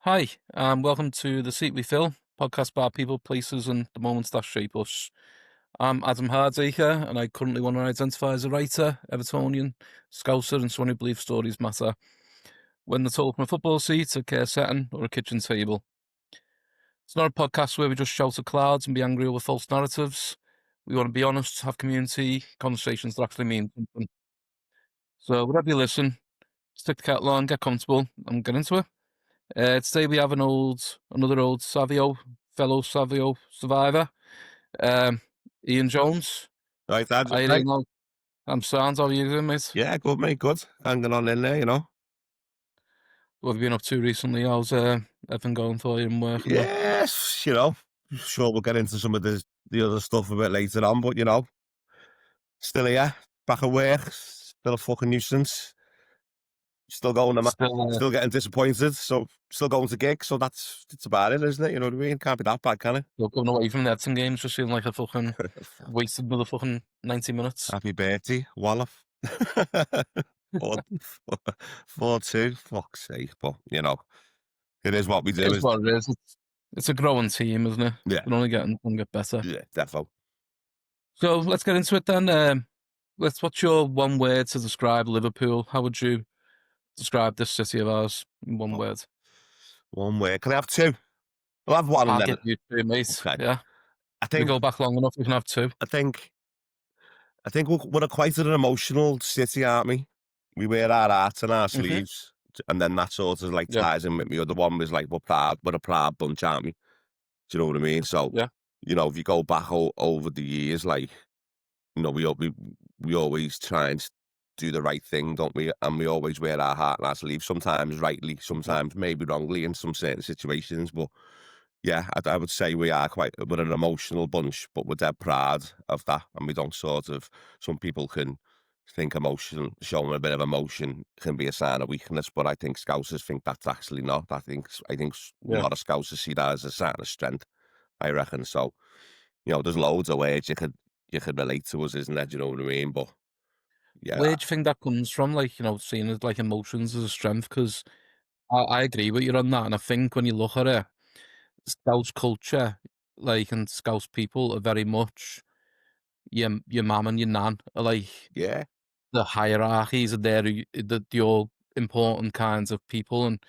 Hi, welcome to The Seat We Fill, podcast about people, places, and the moments that shape us. I'm Adam Hardaker, and I currently want to identify as a writer, Evertonian, Scouser, and someone who believes stories matter. When they're told from a football seat, a care setting, or a kitchen table. It's not a podcast where we just shout at clouds and be angry over false narratives. We want to be honest, have community, conversations that actually mean something. So, whatever you listen, stick the kettle on, get comfortable, and get into it. Today we have another old fellow Savio survivor, um, Ian Jones. Right, Dad, How you okay. doing, mate? I'm sound. How are you doing, mate? Yeah, good, mate, good. Hanging on in there. What have you been up to recently? How's everything going for you and work and that? Yes, sure we'll get into some of the other stuff a bit later on, but still here, back at work, still a fucking nuisance, still going to Still, still getting disappointed, so still going to gigs, so that's about it, isn't it? You know what I mean? Can't be that bad, can still going away from the Everton games, just feeling like a fucking it? wasted another fucking 90 minutes. Happy birthday, Wallop. 4 4-2, fuck's sake, but it is what we do, It's is what it is. It's a growing team, isn't it? yeah, They're only getting and get better. yeah, defo. So let's get into it then. What's your one word to describe Liverpool? How would you describe this city of ours in one Oh, word? one way. Can I have two? I'll have one and I'll then give you two, mate. okay. Yeah. I We think go back long enough, we can have two. I think I think we're quite an emotional city, aren't we? We wear our hearts on our Hmm. sleeves, and then that sort of like Yeah. ties in with me. Other one was like we're a proud bunch, aren't we? Do you know what I mean? So Yeah. if you go back over the years, like we always try and do the right thing, don't we? And we always wear our heart on our sleeve. Sometimes rightly, Hmm. sometimes maybe wrongly in some certain situations, but yeah, I would say we're an emotional bunch, but we're dead proud of that, and we don't sort of. Some people can think showing a bit of emotion can be a sign of weakness, but I think Scousers think that's actually not. I think a Yeah. lot of Scousers see that as a sign of strength. I reckon so. There's loads of ways you could relate to us, isn't there? Do you know what I mean? But yeah, Where do you think that comes from? Like, seeing it like emotions as a strength? Because I agree with you on that. And I think when you look at it, Scouse culture, like, and Scouse people are very much your mum and your nan are like yeah, the hierarchies are there, the all important kinds of people. And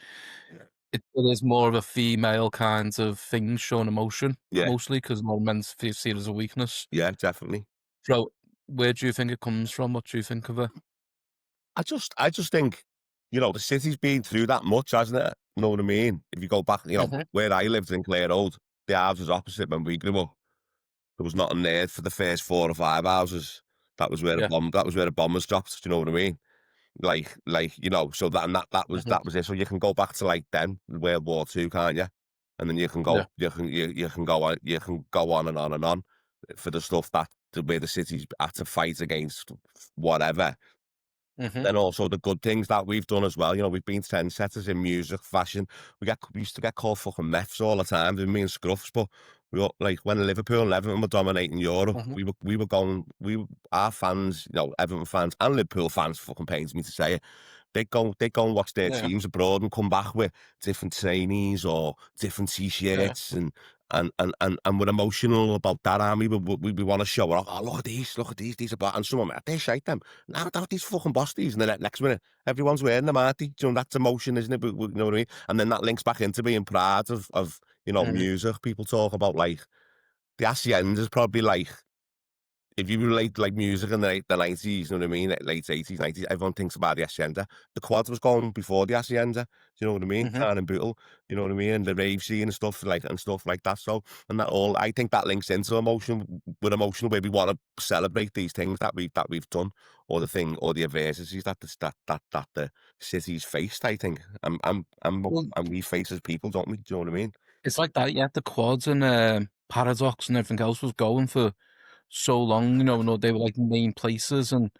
it is more of a female kind of thing showing emotion, yeah, mostly because more men see it as a weakness. yeah, definitely. So, where do you think it comes from? What do you think of it? I just think, the city's been through that much, hasn't it? You know what I mean? If you go back, Mhm. where I lived in Clare Road, the house was opposite when we grew up. There was nothing there for the first 4 or 5 houses. Yeah. That was where the bomb was dropped. Do you know what I mean? So Mhm. that was it. So you can go back to like then, World War II, can't you? And then Yeah. you can go on and on and on for the stuff where the city's had to fight against whatever. Mhm. Then also the good things that we've done as well. We've been trendsetters in music, fashion. We used to get called fucking meths all the time, didn't we, and scruffs, but we were like when Liverpool and Everton were dominating Europe, Mhm. our fans, Everton fans and Liverpool fans, fucking pains me to say it, they go and watch their Yeah. teams abroad and come back with different trainees or different Yeah. T-shirts and we're emotional about that, aren't we? We want to show off. Oh, look at these are black. And someone might, they shite them. Now these fucking Bosties. And then next minute, everyone's wearing them, aren't they? That's emotion, isn't it? You know what I mean? And then that links back into being proud of Mhm. music. People talk about like the Hacienda is probably like if you relate like music in the 90s, you know what I mean? Late 80s, 90s, everyone thinks about the Hacienda. The quad was going before the Hacienda. Do you know what I mean? Mhm. Town and Bootle, you know what I mean? And the rave scene and stuff like that. So, and that all, I think that links into emotion. We're emotional where we want to celebrate these things that we've done, or the adversities that the city's faced. I think, Well, and we face as people, don't we? Do you know what I mean? it's like that, yeah. The quads and Paradox and everything else was going for so long, they were like main places. And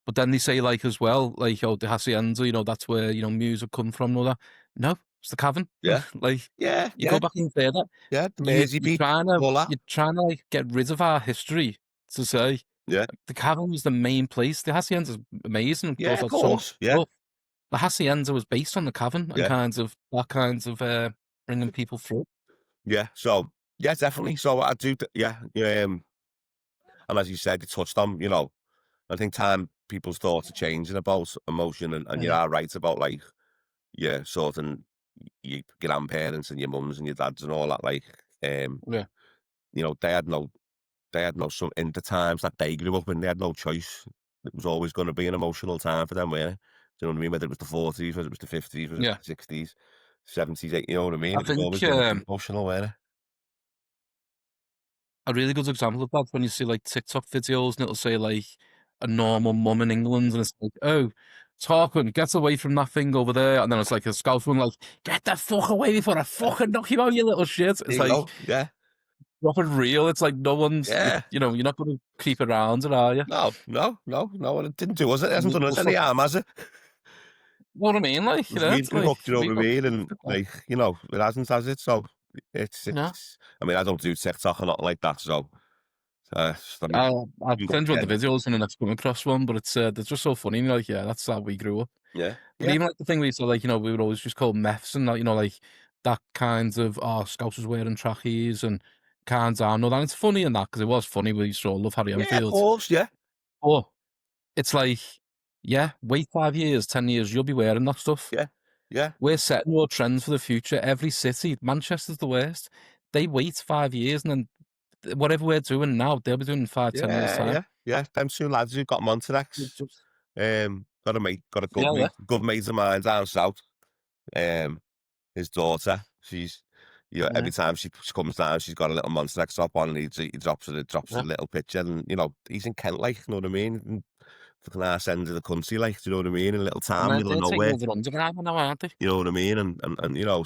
but then they say like as well, like, oh, the hacienda, that's where music come from and all that. No, it's the cavern. Yeah, Like, yeah, you yeah, go back even further, yeah. The Mersey you're beat trying to all that. you're trying to like get rid of our history to say Yeah. the cavern was the main place. The hacienda's amazing, Yeah, brought of out so much course. Yeah, stuff. the hacienda was based on the cavern and Yeah, kind of that kinds of bringing people through. yeah. So yeah, definitely. So I do, and as you said, you touched on, I think time people's thoughts are changing about emotion, and you Mhm. are right about like your sort of your grandparents and your mums and your dads and all that. Like, um, Yeah, they had no some in the times that they grew up in, they had no choice. It was always going to be an emotional time for them, weren't it? Do you know what I mean? Whether it was the 40s, whether it was the 50s, whether it yeah. was the 60s, 70s, you know what I mean? I It was think always going to be emotional, weren't it? a really good example of that when you see like TikTok videos and it'll say like a normal mum in England and it's like, oh, Tarquin, get away from that thing over there. And then it's like a Scouse one like, get the fuck away before I fucking knock you out, you little shit. There It's you like go. Yeah. proper real. It's like no one's, Yeah. you're not going to creep around it, are you? No, no, no, no. And it didn't do us. It hasn't You done us just any like, harm, has it? know what I mean? Like, As we've it's been like, hooked, you know what we I got, mean? And like, it hasn't, has it? So yeah. it's. I mean, I don't do TikTok or nothing like that. So I mean, I'll you got send you on the yeah, videos and then I've come across one, but it's they're just so funny. Like, yeah, that's how we grew up. yeah, But yeah, even like the thing we used to like, we would always just call meths and like, like that kinds of Scouse was wearing trackies and cans down. No, that it's funny and that because it was funny. We used to all love Harry yeah. Of Enfield. course, yeah, But it's like, yeah, wait 5 years, 10 years, you'll be wearing that stuff. yeah, yeah, We're setting more trends for the future. Every city, Manchester's the worst. They wait 5 years and then whatever we're doing now, they'll be doing in 5, 10 years yeah, time. yeah, yeah. Them two lads who got It's Montenex, just got a yeah, yeah, good mate of mine down south. Um, his daughter, she's, yeah, every time she comes down, she's got a little Monster top on, and he drops a yeah. little picture, and he's in Kent, like, you know what I mean? And fucking arse end of the country, like, do you know what I mean? In a little And town, they're middle of they're taking nowhere. over Underground now, aren't they? You know what I mean? And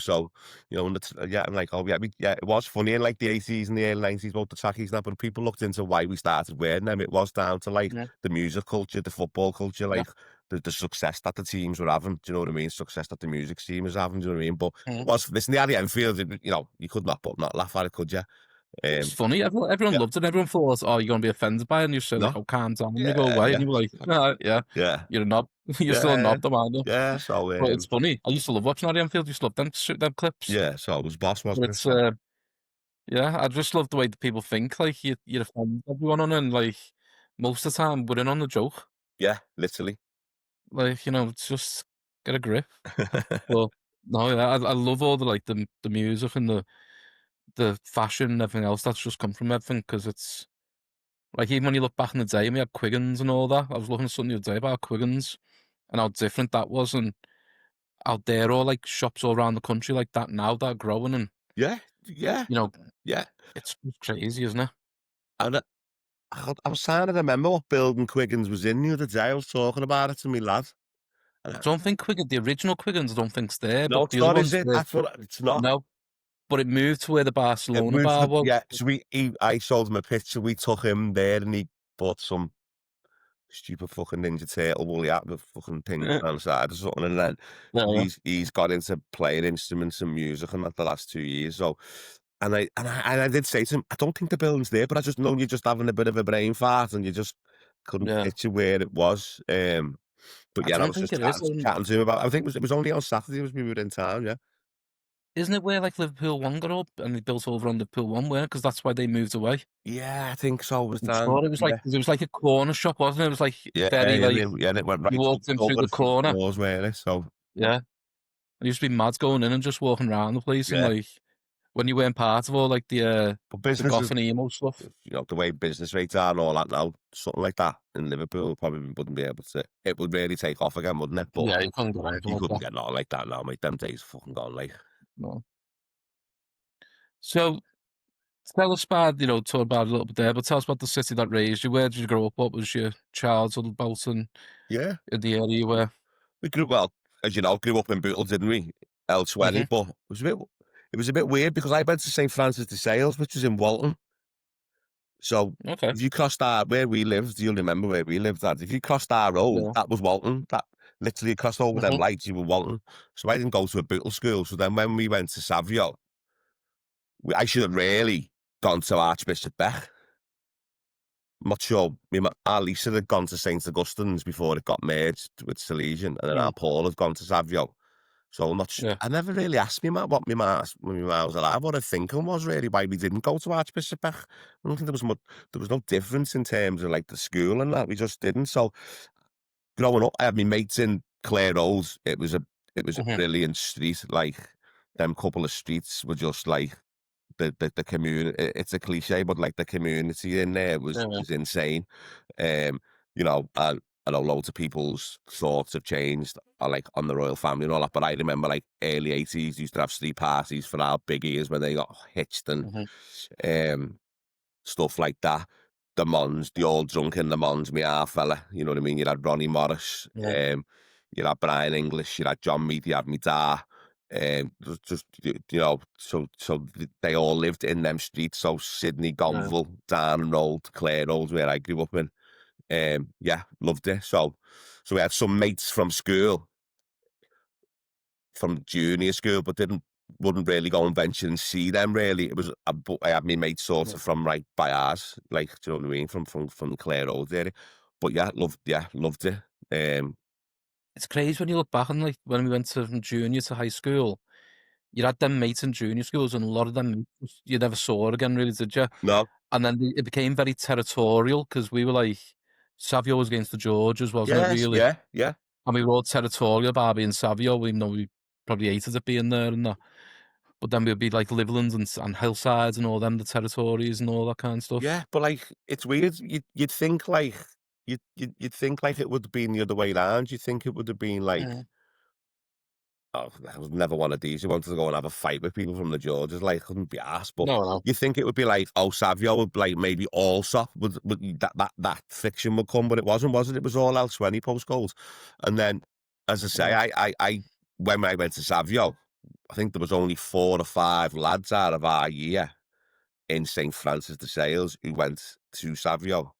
so, and yeah, I'm like, oh yeah, yeah, it was funny in like the 80s and the early 90s about the trackies and that, but people looked into why we started wearing them. It was down to like Yeah, the music culture, the football culture, yeah, like the success that the teams were having. Do you know what I mean? Success that the music scene was having. Do you know what I mean? But it mhm. was listen, the Harry Enfield, you could not but not laugh at it, could you? It's Um, funny. Everyone yeah, loved it. Everyone thought, "Oh, you're gonna be offended by it," and you say like, no, "Oh, calm down," and they go yeah, away, and yeah, you were like, "Nah, yeah, yeah, you're a knob. You're still a yeah, knob, the mind you." yeah. So But it's funny. I used to love watching Harry Enfield. Used to love them clips. yeah, so it was boss, But wasn't it? it's So yeah, I just love the way that people think. Like you offend everyone on it, and like most of the time we're in on the joke. yeah, literally. Like it's just get a grip. But no, yeah, I love all the like the music and the fashion and everything else that's just come from everything because it's like even when you look back in the day and we had Quiggins and all that. I was looking at something the other day about Quiggins and how different that was and out there all like shops all around the country like that now that are growing and Yeah, yeah, you know yeah. it's crazy, isn't it? And I was trying to remember what building Quiggins was in the other day. I was talking about it to me lad. And I don't think Quiggin the original Quiggins I don't think's there, but no, it's the other not, is ones it? there That's what it's not. no. But it moved to where the It Barcelona moved to bar the was. yeah. So I showed him a picture. We took him there, and he bought some stupid fucking Ninja Turtle woolly hat with fucking things Yeah, on the side or something. And then yeah. he's got into playing instruments and music and that the last 2 years. So, and I did say to him, I don't think the building's there, but I just know you're just having a bit of a brain fart, and you just couldn't Yeah. picture where it was. But I yeah, I don't was think just it is. chatting to him about. I think it was only on Saturday was we were in town. Yeah, Isn't it where like Liverpool One got up and they built over on Liverpool One, where because that's why they moved away. yeah, I think so. It was I'm down. sure Yeah, it was like a corner shop, wasn't it? It was like yeah, very yeah, like yeah. And it went you right up walked in through over the the front corner. doors, weren't it? So Yeah. It used to be mad going in and just walking around the place and yeah, like when you weren't part of all like but the business goth is and emo stuff. the way business rates are and all that now, something like that in Liverpool probably wouldn't be able to. It would really take off again, wouldn't it? But Yeah, you couldn't get anything you like couldn't that. get nothing like that now, mate. Them days are fucking gone, like. No. So tell us about, talk about it a little bit there, but tell us about the city that raised you. Where did you grow up? What was your childhood about Yeah, in the area you were? we as you know, grew up in Bootle, didn't we? Hmm. L20, but it was a bit weird because I went to St Francis de Sales, which was in Walton. So Okay. if you crossed where we lived, you'll remember where we lived at. If you crossed our road, Yeah. that was Walton. That literally crossed over them Hmm. lights, you were Walton. So I didn't go to a Bootle school. So then when we went to Savio, I should have really gone to Archbishop Beck. not sure. Our Lisa had gone to St Augustine's before it got merged with Salesian, and then Mm, our Paul had gone to Savio. So I'm not yeah. I never really asked me ma what my ma when my ma was alive, what her thinking was really, why we didn't go to Archbishop. I don't think there was no difference in terms of, like, the school and that, we just didn't. So, growing up, I had my mates in Clare Road. It was a Mhm. brilliant street, like, them couple of streets were just like the community. It's a cliche, but, like, the community in there Yeah. was insane. Um, and I know loads of people's thoughts have changed, like, on the royal family and all that, but I remember, like, early '80s, used to have street parties for our big ears when they got hitched and, Mhm. um, stuff like that. The Mons, the old drunken the Mons, me half fella, you know what I mean? You had Ronnie Morris, Yeah. you had Brian English, you had John Mead, you had me da. Just they all lived in them streets. So Sydney, Yeah. Gonville, Darn Road, Clare Road, where I grew up in. Yeah, loved it. So we had some mates from school, from junior school, but didn't wouldn't really go and venture and see them really. It was but I had my mates sort Yeah. of from right by ours, like, do you know what I mean? From Clare Road area. But loved it. It's crazy when you look back on, like, when we went to from junior to high school, you had them mates in junior schools, and a lot of them you never saw again, really, did you? No, And then it became very territorial because we were like, Savio was against the Georges, wasn't it, yes, really? yeah, yeah. And we were all territorial about being Savio, even though we probably hated it being there and that. But then we'd be like Liverlands and Hillsides and all them, the territories and all that kind of stuff. Yeah, but, like, it's weird. You'd think, like, you'd think, like, it would have been the other way around. You'd think it would have been like, Mm. oh, I was never one of these who wanted to go and have a fight with people from the Georges, like, couldn't be asked. But No, no. you think it would be like, oh, Savio would, like, maybe also would that fiction would come, but it wasn't, was it? It was all L20 postcodes. And then, as I say, Yeah. I when I went to Savio, I think there was only 4 or 5 lads out of our year in St Francis de Sales who went to Savio.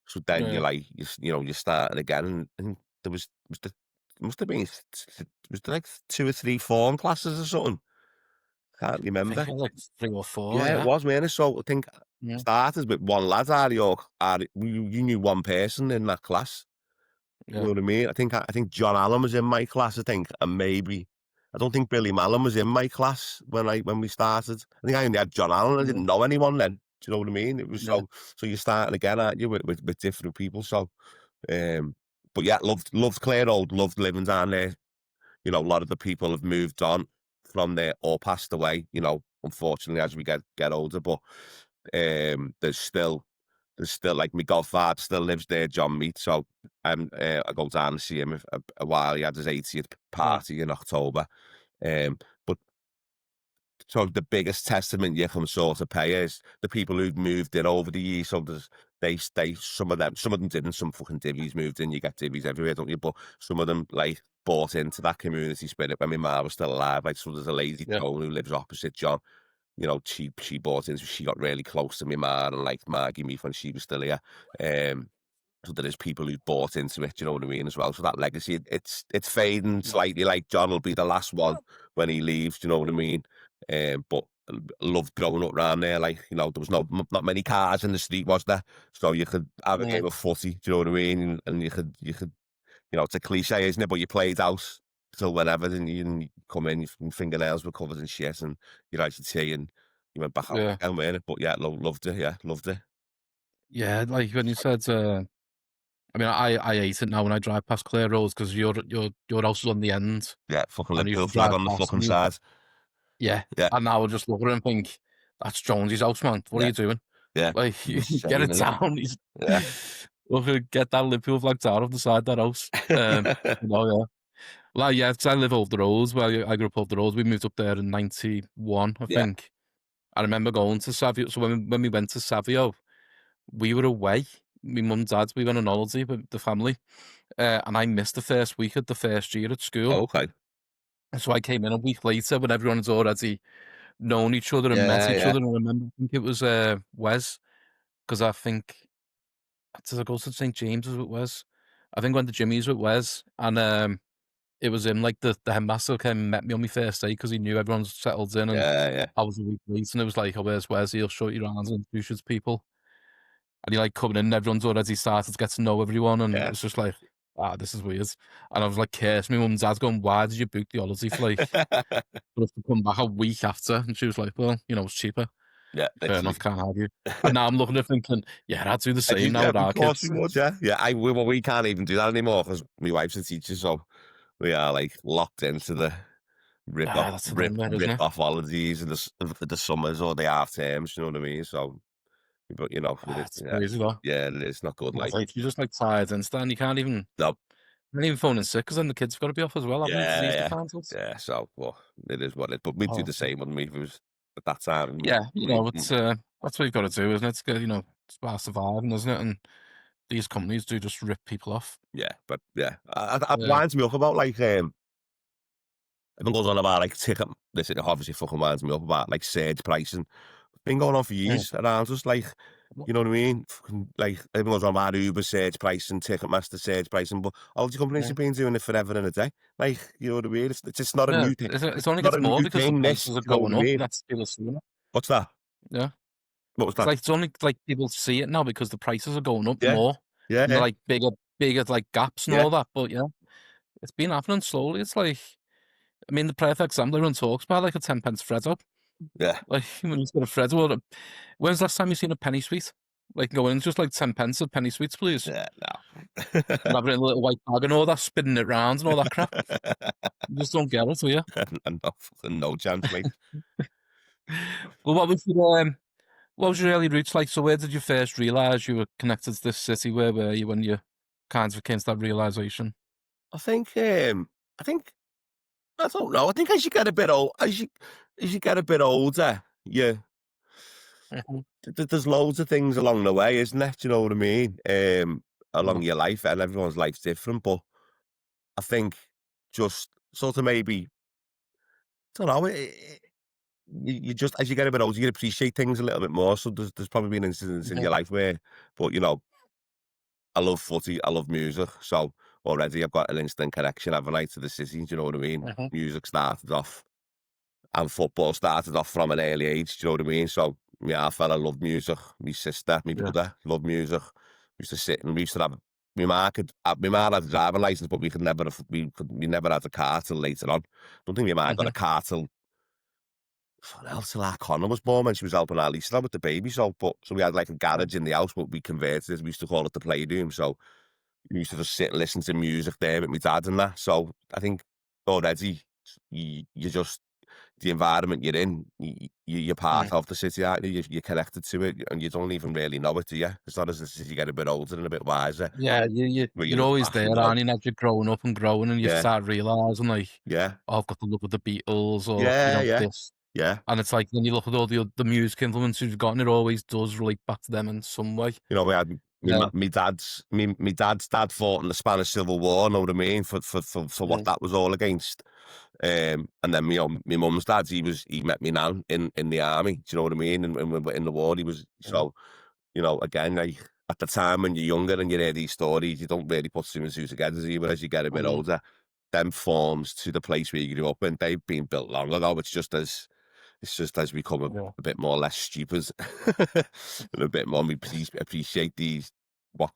So then you're Yeah. like, you're starting again, and was the must have been was there like 2 or 3 form classes or something? Can't I think remember. it was like 3 or 4, Yeah, it yeah. was, man. So I think Yeah. started with one lad out of York. You knew one person in that class. You Yeah. know what I mean? I think John Allen was in my class, I think, and maybe I don't think Billy Mallon was in my class when we started. I think I only had John Allen. I Yeah. didn't know anyone then. Do you know what I mean? It was Yeah. so you're starting again, aren't you, with different people? So, um, but yeah, loved Clare Old, loved living down there. A lot of the people have moved on from there or passed away. Unfortunately, as we get older, but there's still like my godfather still lives there, John Meat. So I go down and see him a while. He had his 80th Yeah. party in October. But so the biggest testament you can sort of pay is the people who've moved in over the years. So some of them didn't. Some fucking divvies moved in. You get divvies everywhere, don't you? But some of them like bought into that community spirit when my mum was still alive. Like, so there's a lady Yeah. Joan who lives opposite John. She bought into. She got really close to my mum and like Margie me when she was still here. Um, so there is people who bought into it, you know what I mean, as well. So that legacy, it's fading Yeah. slightly. Like John will be the last one when he leaves, you know what I mean? But I loved growing up round there. Like, there was not many cars in the street, was there? So you could have a Yeah. game of footy, do you know what I mean? And you could, it's a cliche, isn't it? But you played out till whenever, and you come in, your fingernails were covered in shit, and you had your tea, and you went back out Yeah. again, weren't it? But yeah, loved it. Yeah, loved it. Yeah, like when you said, I mean, I hate it now when I drive past Clare Road because your house is on the end, Yeah, fucking and you Liverpool can flag drive on the past fucking and you side. yeah, Yeah, and I would just look at it and think, "That's Jonesy's house, man. What are yeah, you doing? yeah. Like, get Insane, it isn't down." He's it? look, get that Liverpool flag down off the side of that house. Yeah. Yeah. Well, yeah, 'cause I live over the roads. Well, I grew up over the roads. We moved up there in '91, I Yeah. think. I remember going to Savio. So when we went to Savio, we were away. My mum and dad, we went on holiday with the family, and I missed the first week of the first year at school. Oh, okay. And so I came in a week later when everyone had already known each other and met Yeah, each yeah, other. And I remember, I think it was Wes, because I think did I go to St James's with Wes? I think I went to Jimmy's with Wes, and it was him. Like the headmaster came and met me on my first day because he knew everyone's settled in, and yeah, yeah. I was a week late, and it was like, "Oh, where's Wes? He'll show you around and introduce you to people." and you're like coming in, and everyone's already started to get to know everyone, and Yeah. it's just like, this is weird. And I was like, cursing my mum and dad, going, "Why did you book the holiday for like for us to come back a week after?" And she was like, "Well, it's cheaper." Yeah, Fair enough, literally. can't argue. And now I'm looking at it thinking, yeah, I'd do the And same now with of our course kids. we would, yeah. Yeah, well, we can't even do that anymore because my wife's a teacher, so we are, like, locked into the That's the thing, there, isn't rip it? off holidays in the summers or the half terms, you know what I mean? So, but, It's crazy though. yeah, it's not good, It's like, like you're just like tired and stuff, and no. you can't even phone in sick because then the kids have got to be off as well, haven't they? Yeah, Disease yeah. defenses. Yeah, so, well, it is what it is, but we'd do Oh, the same, wouldn't we, if it was at that time? yeah, Mm, it's that's what you've got to do, isn't it? It's good, it's about surviving, isn't it? And these companies do just rip people off. yeah, but, yeah. It Yeah. winds me up about, like, everyone goes on about, like, ticket this it obviously fucking winds me up about, like, surge pricing. Been going on for Mm. years around us, like, you know what I mean? Fucking, like, everyone's on about Uber surge pricing, Ticketmaster surge pricing, but all the companies Yeah. have been doing it forever and a day. Like, you know what I mean? It's just not a Yeah, new thing. it It's only not gets a more new because the thing, this. prices are Do you know what going I up, mean? and that's people seeing it. What's that? Yeah. What was It's that? like it's only like people see it now because the prices are going up Yeah, more, yeah, and they're yeah, like bigger like gaps and yeah, all that. But yeah, it's been happening slowly. It's like, I mean, the perfect example everyone talks about, like a 10 pence Freddo. yeah, Like when you get a Freddo, when's the last time you seen a penny sweet? Like going in just like 10 pence of penny sweets, please. yeah, no. And having it in a little white bag and all that, spinning it round and all that crap. You just don't get it, do you? And no, fucking no chance, mate. Well, what was your early roots like? So where did you first realise you were connected to this city? Where were you when you kind of came to that realisation? I think, I think I don't know. I think as you get a bit as you get a bit older, yeah, Mhm. there's loads of things along the way, isn't there? Do you know what I mean? Yeah. Along your life, and everyone's life's different. But I think just sort of maybe, I don't know. You just as you get a bit older, you appreciate things a little bit more. So there's probably been incidents in Mhm. your life where, but I love footy, I love music. So already I've got an instant connection, haven't I, to the city? Do you know what I mean? Mhm. Music started off and football started off from an early age, do you know what I mean? So yeah, I fella loved music. My sister, my Yeah. brother loved music. We used to sit and we used to have my ma had a driving license, but we never had a car till later on. Don't think my ma got a Mhm. car till our Connor was born when she was helping our Lisa with the baby. So we had like a Yeah. garage in the house, but we converted it. We used to call it the playroom. So we used to just sit and listen to music there with my dad and that. So I think already you just the environment you're in, you're Mm. part of the city, aren't you? You're connected to it, and you don't even really know it, do you? It's not as if you get a bit older and a bit wiser, Yeah, where you you're look always back and there, go, aren't you? As you're growing, and you yeah, start realising like, yeah, oh, I've got to look at the Beatles or yeah, yeah, this, yeah. and it's like when you look at all the music influences you've gotten, it always does relate back to them in some way. We had Yeah. my dad's dad fought in the Spanish Civil War. Know what I mean? For what Mm. that was all against. And then my mum's dad, he met me nan in the army. Do you know what I mean? And when we were in the war, he was Mhm. so. Again, like, at the time when you're younger and you hear these stories, you don't really put two and two together, do you? But as you get a bit Mhm. older, them forms to the place where you grew up in, they've been built long ago. It's just as we become Yeah. a bit more less stupid and a bit more we appreciate what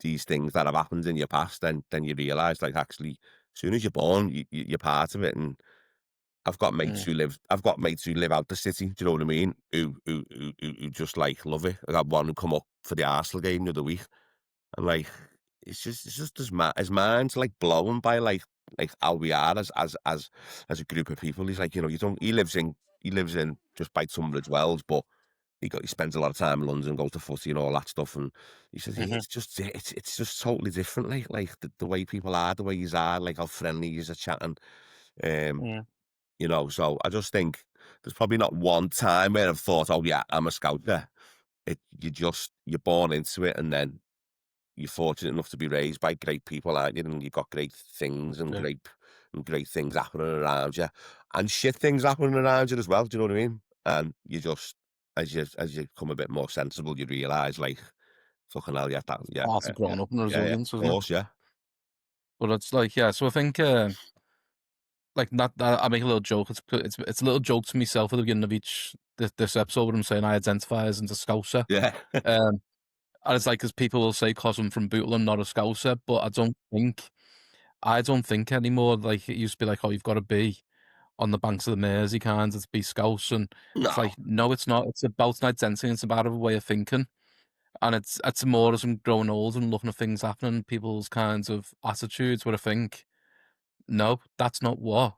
these things that have happened in your past, then you realise, like, actually, as soon as you're born, you're part of it. And Mm. I've got mates who live out the city, do you know what I mean? Who just, like, love it. I got one who come up for the Arsenal game the other week, and, like, it's just his mind's, like, blown by, like, how we are as a group of people. He's like, you don't he lives in just by Tunbridge Wells, but he spends a lot of time in London, goes to footy and all that stuff, and he says, Mhm. it's just totally different, like, the way people are, the way yous are, like, how friendly yous are chatting, um Mm. so I just think there's probably not one time where I've thought, "Oh, yeah, I'm a Scouser." You're born into it, and then you're fortunate enough to be raised by great people, aren't you? And you've got great things Yeah. and great things happening around you, and shit things happening around you as well. Do you know what I mean? And you just as you become a bit more sensible, you realise, like, fucking hell, yeah, Part of growing up and yeah, resilience, of isn't it? course, yeah, But it's like, yeah. So I think, like that, I make a little joke. It's a little joke to myself at the beginning of each this episode where I'm saying I identify as into Scouser. yeah, Um, And it's like, 'cause people will say, "'Cause I'm from Bootle, I'm not a Scouser," but I don't think anymore, like, it used to be like, "Oh, you've gotta be on the banks of the Mersey kind of to be Scouse," and it's No. like, no, it's not. It's about an identity, and it's about a way of thinking, and it's more as I'm growing older and looking at things happening, people's kinds of attitudes where I think, "No, that's not what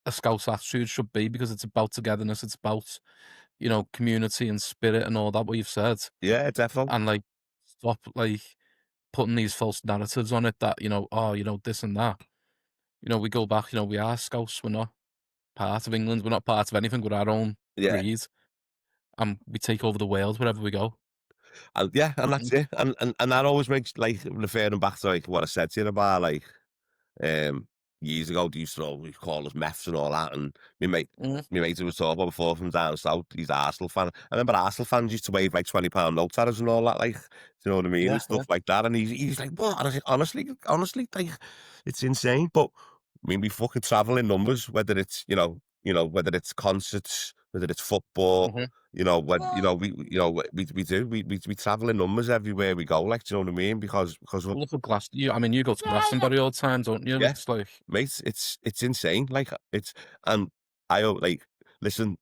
a Scouse attitude should be," because it's about togetherness, it's about, community and spirit and all that, what you've said, Yeah, defo. and, like, stop, like, putting these false narratives on it that, "Oh, this and that." We go back, we are Scouse, we're not part of England, we're not part of anything, we're our own Yeah. breed, and we take over the world wherever we go. And yeah, and that's Mhm, it. And that always makes, like, referring back to, like, what I said to you about, like, um, years ago, they used to always call us meths and all that, and my mate mhm, my mate who was talking about before from down south, he's Arsenal fan. I remember Arsenal fans used to wave, like, £20 notes at us and all that, like, do you know what I mean, and yeah, stuff yeah, like that, and he's like, "What?" And I said, honestly, like, it's insane, but, I mean, we fucking travel in numbers, whether it's, whether it's concerts, whether it's football, mhm. we do. We travel in numbers everywhere we go, like, do you know what I mean? Because of Well, look at you go to Glastonbury all the time, don't you? yeah. It's like Mate, it's insane. Like it's and like listen,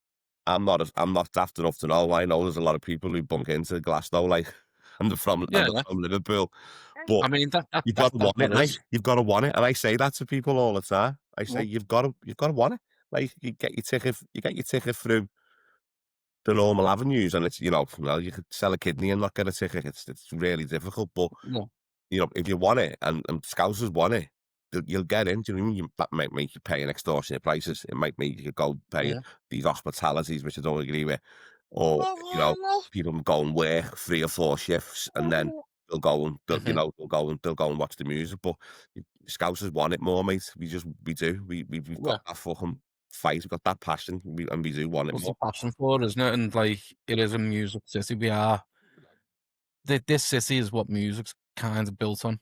I'm not daft enough to know. I know there's a lot of people who bunk into Glasgow, like yeah, and they're yeah. from Liverpool, but I mean, that that you've that got to that want it, that mate. is. You've got to want it, and I say that to people all the time. I say Yeah, you've got to want it. Like you get your ticket through the normal avenues, and it's well, you could sell a kidney and not get a ticket. It's really difficult, but yeah, if you want it and Scousers want it, you'll get in. Do you know what I mean? That might make you pay an extortionate prices. It might make you go pay yeah, these hospitalities, which I don't agree with. Or, people go and work 3 or 4 shifts and then they'll go and mhm, they'll go and watch the music. But Scousers want it more, mate. We do. We've got yeah. that fucking fight. We've got that passion. And we do want it Well, it's a more. passion for it, isn't it? And, like, it is a music city. We are this city is what music's kind of built on,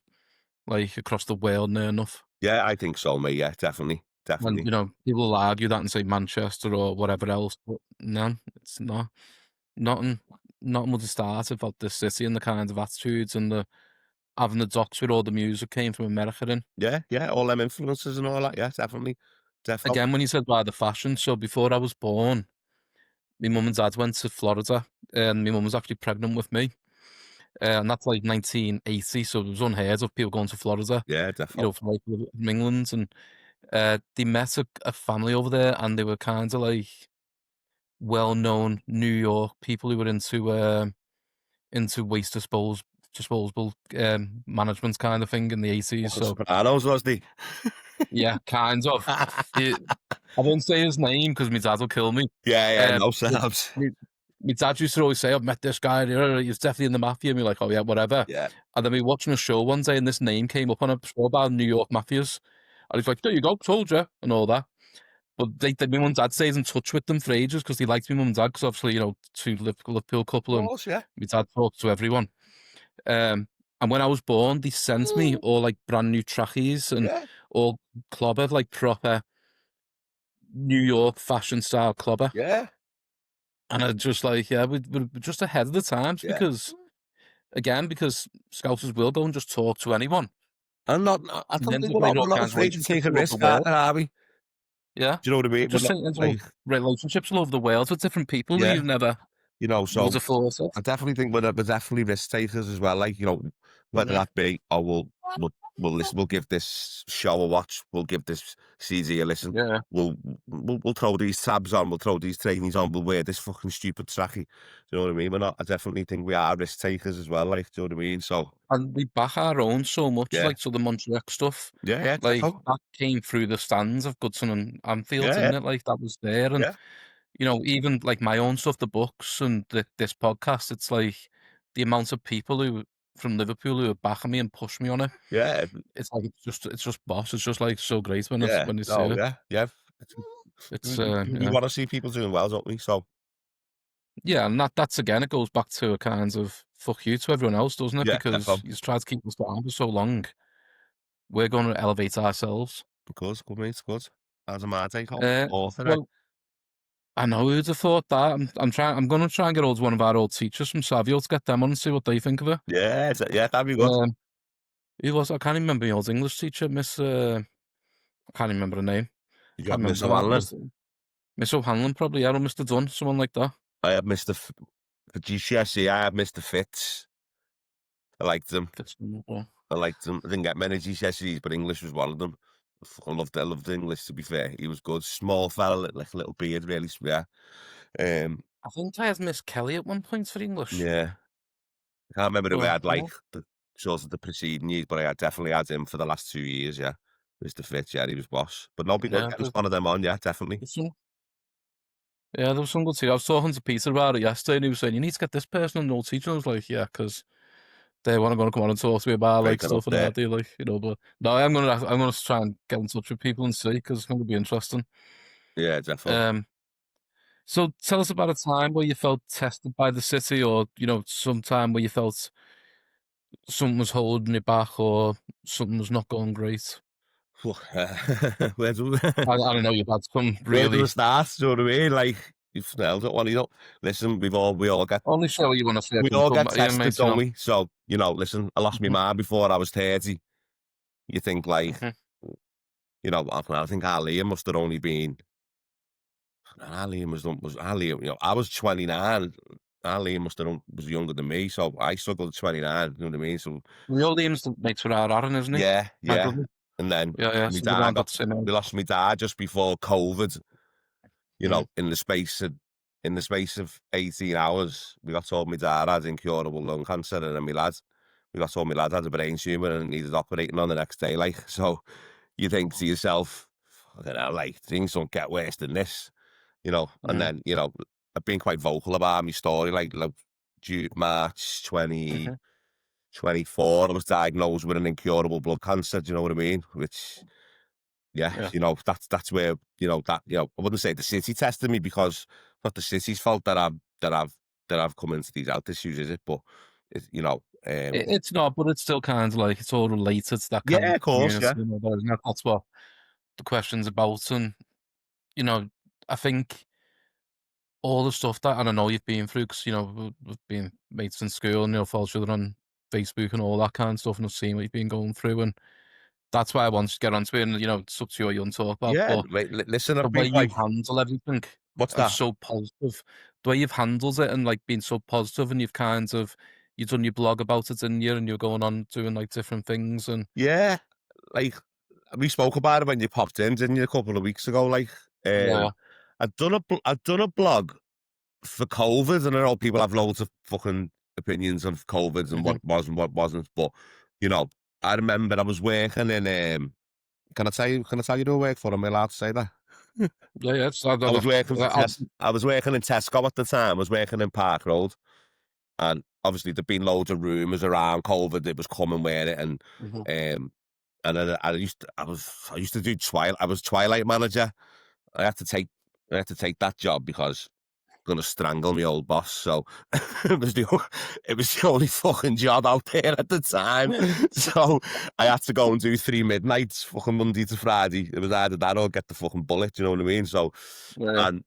like, across the world near enough. Yeah, I think so, mate. Yeah, definitely. And, Definitely. people will argue that and say Manchester or whatever else, but no, it's not. Nothing nothing would have started about this city and the kinds of attitudes and the having the docks where all the music came from America in. Yeah, yeah, all them influences and all that. Yeah, definitely. Defo. Again, when you said about the fashion, so before I was born, my mum and dad went to Florida, and my mum was actually pregnant with me, and that's like 1980, so it was unheard of people going to Florida, Yeah, defo. from like from England, and they met a family over there, and they were kind of like well-known New York people who were into waste disposable management kind of thing in the 80s. Fucking So Sopranos, was they? yeah, kind of. He, I won't say his name because my dad will kill me. Yeah, yeah, no But sounds. me, my dad used to always say, "I've met this guy. He's definitely in the mafia." And we're like, "Oh yeah, whatever." Yeah. And then we were watching a show one day, and this name came up on a show about New York mafias, and he's like, "There you go, told you," and all that. But my mum and dad stays in touch with them for ages because they liked my mum and dad because obviously two Liverpool couple, Of and course, yeah. my dad talks to everyone. And when I was born, they sent me all like brand new trackies and Yeah, all clobber, like proper New York fashion style clobber. yeah, And I just like, yeah, we're just ahead of the times yeah. because Scousers will go and just talk to anyone. I And don't ends think up like we're all not kinds of afraid to take relationships a all over the risk, world. are we? Yeah. Do you know what I mean? We're Just not ends up like relationships all over the world with different people that yeah, you've never would so have thought of. I definitely think we're definitely risk takers as well, like, whether Mhm. that be, "Oh, we'll listen, we'll give this show a watch, we'll give this CD a listen, Yeah. we'll throw these tabs on, we'll throw these trainees on, we'll wear this fucking stupid trackie." Do you know what I mean? I definitely think we are risk takers as well, like, do you know what I mean? So, And we back our own so much, yeah. like, so the Montreal stuff, Yeah, yeah, like, defo. that came through the stands of Goodson and Anfield, Yeah, yeah, didn't it? Like, that was there, and, yeah, even, like, my own stuff, the books and this podcast, it's like, the amount of people who from Liverpool who are backing me and push me on it, yeah, it's like, it's just boss, it's just, like, so great yeah. when you see No, it. yeah, yeah. It's It's, we yeah. wanna see people doing well, don't we? So, Yeah, and that's again, it goes back to a kind of fuck you to everyone else, doesn't it? yeah, Because defo. you've tried to keep us down for so long. We're gonna elevate ourselves. Good, good mate, good. Adam Hardaker, Uh, author, well, I know who'd have thought that. I'm gonna try and get hold of one of our old teachers from Savio to get them on and see what they think of it. Yeah, yeah, that'd be good. Who was I can't even remember my old English teacher, Miss, I can't remember her name. You Can't got Miss remember that. O'Hanlon. Miss O'Hanlon probably, yeah, or Mr. Dunn, someone like that. I had Mr. For GCSE, I had Mr. Fitz. I liked him. Fitzgerald. I liked him. I didn't get many GCSEs, but English was one of them. I loved English, to be fair. He was good. Small fella, like a little beard, really. Yeah. I think I had Miss Kelly at one point for English. Yeah. I can't remember who I But had, yeah, like, the sort of the preceding years, but I had definitely had him for the last 2 years, yeah. Mr. Fitz, yeah, he was boss. But no, be good yeah, getting one of them on, yeah, definitely. there's some, yeah, there was some good tea. I was talking to Peter about it yesterday, and he was saying you need to get this person on the old teacher. I was like, yeah, because they want to come on and talk to me about like Breaking up stuff and I there. do like But no, I'm gonna try and get in touch with people and see because it's going to be interesting. Yeah, definitely. Um, so tell us about a time where you felt tested by the city, or some time where you felt something was holding you back, or something was not going great. Where do I don't know. You've had some where do we really start? Do you know what I mean? Like, you've nailed it one, you know. Listen, only show you want to say we can all come, get yeah, tested, mate. don't we? So, listen, I lost my Mhm, mind before I was 30. You think like, mhm. I think our Liam must have only been our Liam was our Liam, I was 29. Our Liam must have was younger than me, so I struggled at 29, you know what I mean? So Real Liam's the mates with our Aaron, isn't he? yeah, My yeah. brother. And then Yeah, yeah. my So they're dad around got about the same age. we lost my dad just before COVID. Mhm. In the space of 18 hours, we got told my dad had incurable lung cancer, and then we got told my lad had a brain tumor and needed operating on the next day. Like, so you think to yourself, fucking hell, like things don't get worse than this, And Mhm, then I've been quite vocal about my story. Like March mhm. 2024, I was diagnosed with an incurable blood cancer. Do you know what I mean? Which yeah, Yeah. that's where I wouldn't say the city tested me because it's not the city's fault that I've come into these health issues, is it? But It's not, but it's still kind of like it's all related to that kind yeah, of of course, community, yeah, isn't it? That's what the question's about. And, you know, I think all the stuff that, and I know you've been through, because, we've been mates in school and, follow each other on Facebook and all that kind of stuff, and I've seen what you've been going through. And that's why I wanted to get onto it. And, it's up to you what you want to talk about. yeah. But Wait, listen, the I've way been you quite. handle everything What's and that? so positive, the way you've handled it and like been so positive, and you've done your blog about it in you, and you're going on doing like different things. And Yeah, like we spoke about it when you popped in, didn't you, a couple of weeks ago? Like, yeah. I'd done a blog for COVID, and I know people have loads of fucking opinions of COVID and Mhm. what was and what wasn't, but you know, I remember I was working in. Can I tell you? Can I tell you who I work for? Am I allowed to say that? Yeah, yeah, it's I I don't was know. working for I'll I was working in Tesco at the time. I was working in Park Road, and obviously there'd been loads of rumours around COVID. It was coming with it, mhm. um, and then I used to do Twilight. I was Twilight manager. I had to take that job because gonna strangle my old boss. So it was the only fucking job out there at the time. So I had to go and do 3 midnights, fucking Monday to Friday. It was either that or get the fucking bullet. You know what I mean? So Yeah, and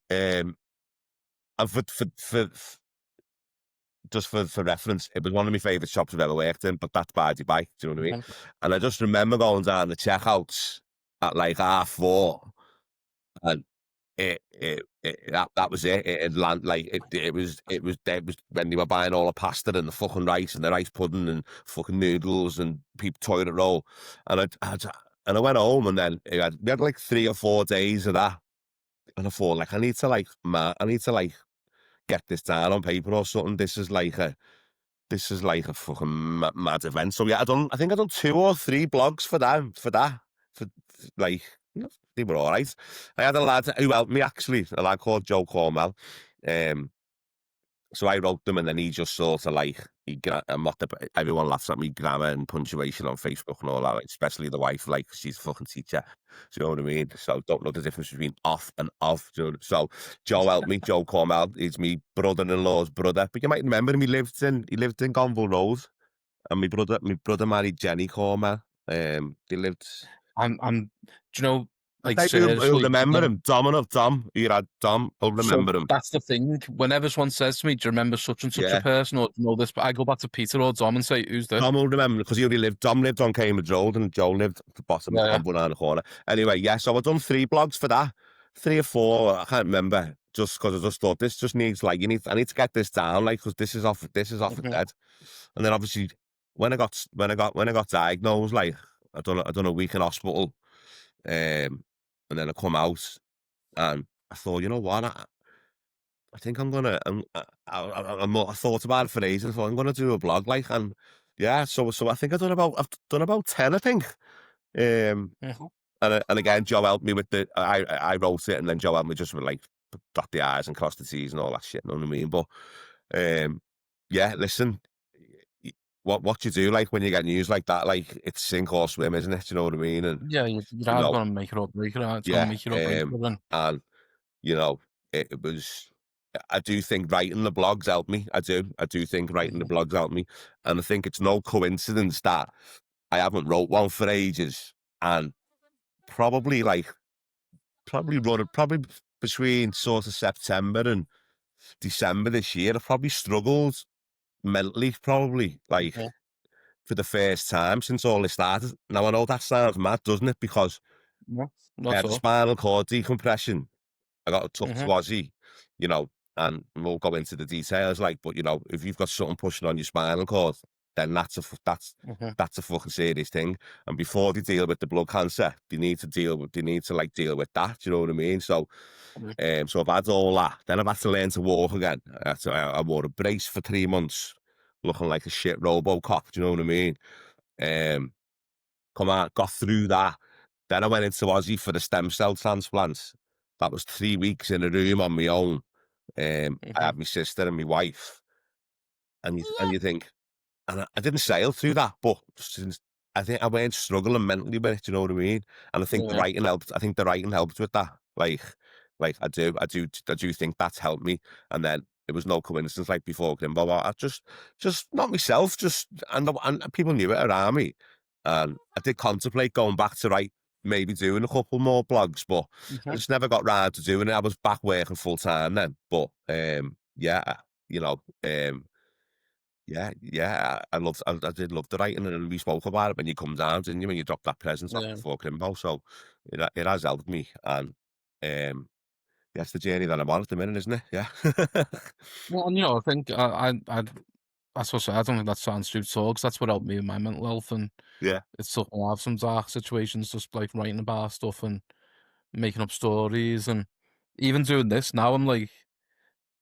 just for reference, it was one of my favourite shops I've ever worked in. But that's by the by. Do you know what I mean? mhm. And I just remember going down the checkouts at like 4:30. And that was it. It had land like it was when they were buying all the pasta and the fucking rice and the rice pudding and fucking noodles and toilet roll, and I went home and then we had like 3 or 4 days of that, and I thought like I need to like get this down on paper or something. This is like a fucking mad event. So yeah, I think I done 2 or 3 blogs for them for like they were all right. I had a lad who helped me actually, a lad called Joe Cormel. Um, so I wrote them, and then he just sort of like I'm not everyone laughs at me grammar and punctuation on Facebook and all that, like, especially the wife, like she's a fucking teacher. Do you know what I mean? So don't know the difference between off and off. So Joe helped me. Joe Cormel is me brother-in-law's brother, but you might remember him. He lived in Gonville Road, and my brother married Jenny Cormel. They lived. I'm. Do you know? Like, They will seriously, remember him. Dom, you had Dom, will so remember him. that's the thing. Whenever someone says to me, "Do you remember such and such a Yeah. person?" or "Know this," but I go back to Peter or Dom and say, "Who's this?" Dom will remember because he only lived. Dom lived on Cambridge Road, and Joe lived at the bottom Yeah, yeah. on Banana Corner. Anyway, yeah. So I've done 3 blogs for that, 3 or 4. I can't remember. Just because I just thought this just needs like I need to get this down, like because this is off the Mhm, dead. And then obviously when I got diagnosed, like I done a week in hospital, and then I come out and I thought, you know what, I think I'm gonna. I thought about it for ages. I thought I'm gonna do a blog, like, and yeah. So I think I've done about 10, I think. Um, mhm, and again, Joe helped me with the. I wrote it, and then Joe helped me just with like dot the i's and cross the t's and all that shit. You know what I mean? But um, yeah. Listen, y- what you do like when you get news like that, like it's sink or swim, isn't it? You know what I mean? And yeah, you're you either know, gonna make it or break it, it's gonna yeah. make it or break it, and And you know, it was. I do think writing the blogs helped me. I do. I do think writing the mhm, blogs helped me, and I think it's no coincidence that I haven't wrote one for ages, and probably like probably between sort of September and December this year, I probably struggled mentally, probably like mhm. for the first time since all this started. Now I know that sounds mad, doesn't it? Because Yeah, I that's had a all. spinal cord decompression. I got took to Mhm, Aussie, you know, and we'll go into the details, like, but you know, if you've got something pushing on your spinal cord, then mhm, that's a fucking serious thing. And before they deal with the blood cancer, they need to like deal with that. You know what I mean? So, mhm, so I've had all that. Then I've had to learn to walk again. I wore a brace for 3 months, looking like a shit RoboCop. Do you know what I mean? Um, come out, got through that. Then I went into Aussie for the stem cell transplant. That was 3 weeks in a room on my own. I mhm. had my sister and my wife, and you think, and I didn't sail through that, but since I think I weren't struggling mentally with it. You know what I mean? And I think the Yeah, writing helped. I think the writing helped with that. Like I do think that's helped me. And then it was no coincidence. Like before Grimbo, I just not myself. Just and people knew it around me, and I did contemplate going back to write, maybe doing a couple more blogs, but I mhm, just never got round to doing it. I was back working full time then, but yeah, you know, yeah, I did love the writing, and we spoke about it when you come down, didn't you? When you dropped that present off yeah. before Crimbo, so it has helped me, and that's the journey that I'm on at the minute, isn't it? Yeah, Well, and, I think that's what I say, I don't think that sounds too tall, 'cause that's what helped me with my mental health, and yeah, it's tough when I have some dark situations, just, like, writing about stuff and making up stories, and even doing this now,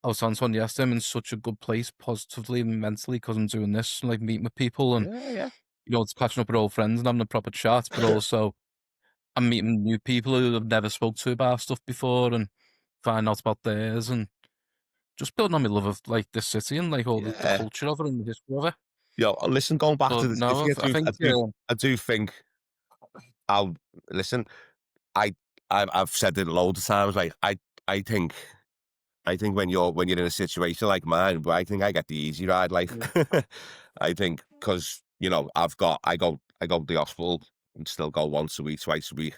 I was telling someone yesterday, I'm in such a good place positively and mentally, because 'cause I'm doing this, like, meeting with people and, yeah, it's catching up with old friends and having a proper chat, but yeah, also I'm meeting new people who I've never spoke to about stuff before and finding out about theirs, and just building on my love of, like, this city and, like, all the yeah. culture of it and the history of it. Yo, listen, going back to But the no, city, I think, I do think I'll listen. I, I've said it loads of times. Like I think when you're in a situation like mine, but I think I get the easy ride. Like yeah, I think because I go to the hospital and still go once a week, twice a week.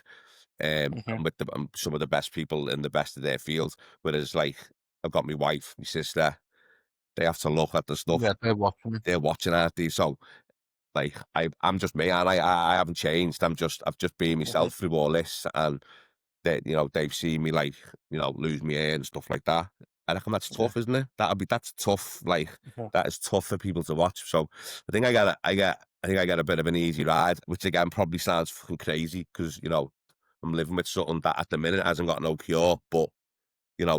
mhm, I'm with some of the best people in the best of their field. Whereas like I've got my wife, my sister. They have to look at the stuff yeah, they're watching me. they're watching at these. So like I'm just me, and I haven't changed. I've just been Mhm, myself through all this, and they've seen me like, lose my hair and stuff like that. I reckon that's yeah, tough, isn't it? That's tough. Like mhm, that is tough for people to watch. So I think I get a bit of an easy ride, which again probably sounds fucking crazy because I'm living with something that at the minute hasn't got no cure. But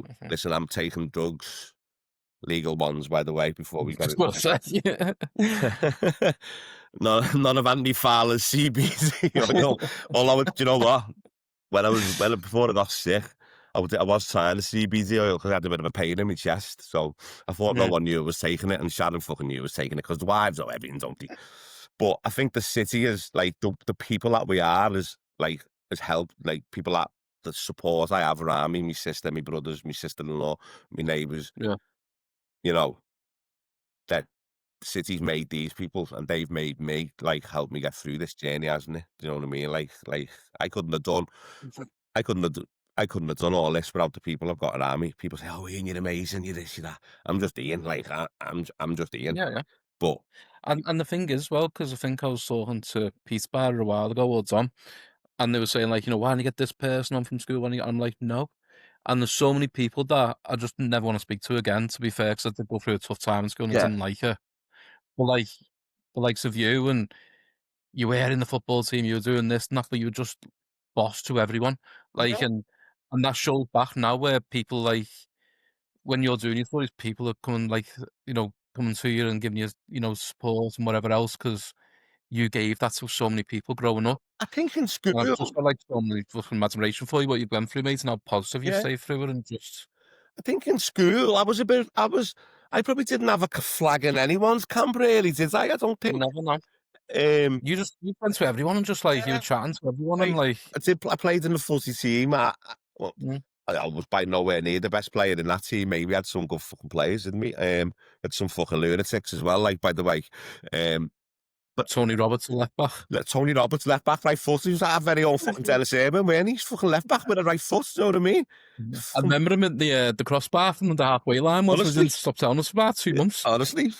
mhm. listen, I'm taking drugs, legal ones, by the way, before we got Just it. what I said, yeah. None of Andy Fowler's CBD. Although, do you know what? Before I got sick, I was trying the CBD oil because I had a bit of a pain in my chest. So I thought no Yeah, one knew I was taking it, and Sharon fucking knew I was taking it because the wives know everything, don't they? But I think the city is like the people that we are is like has helped like people that the support I have around me, my sister, my brothers, my sister-in-law, my neighbours. yeah, You know that the city's made these people, and they've made me like help me get through this journey, hasn't it? Do you know what I mean? Like I couldn't have done. I couldn't have I couldn't have done all this without the people I've got around me. People say, "Oh, Ian, you're amazing. You're this, you're that." I'm just Ian. Like I'm just Ian. Yeah, yeah. But And the thing is, well, because I think I was talking to Pete Barr a while ago, or Tom, and they were saying like, why don't you get this person on from school? I'm like, no. And there's so many people that I just never want to speak to again. To be fair, because I did go through a tough time in school and I yeah, didn't like it. But like the likes of you, and you were in the football team, you were doing this, and that, but you were just boss to everyone. Like, yeah, and that shows back now where people like when you're doing your stories, people are coming like coming to you and giving you support and whatever else because you gave that to so many people growing up. I think in school, And I've just got like so many fucking admiration for you, what you've went through, mate, and how positive you've yeah, stayed through it, and just I think in school I probably didn't have a flag in anyone's camp really, did I? I don't you think. never know. Um, You went to everyone and just like you were yeah, chatting to everyone and like like I played in the footy team. Well, mm, I was by nowhere near the best player in that team. Maybe we had some good fucking players, didn't we? Had some fucking lunatics as well. Like by the way, but Tony Roberts left back. Tony Roberts left back, right foot. He was our very own fucking Dennis Irwin, weren't he? He's fucking left back with a right foot. You know what I mean? I Fucking, remember him at the crossbar from the halfway line once. They honestly, didn't stop telling us for about 2 months. honestly.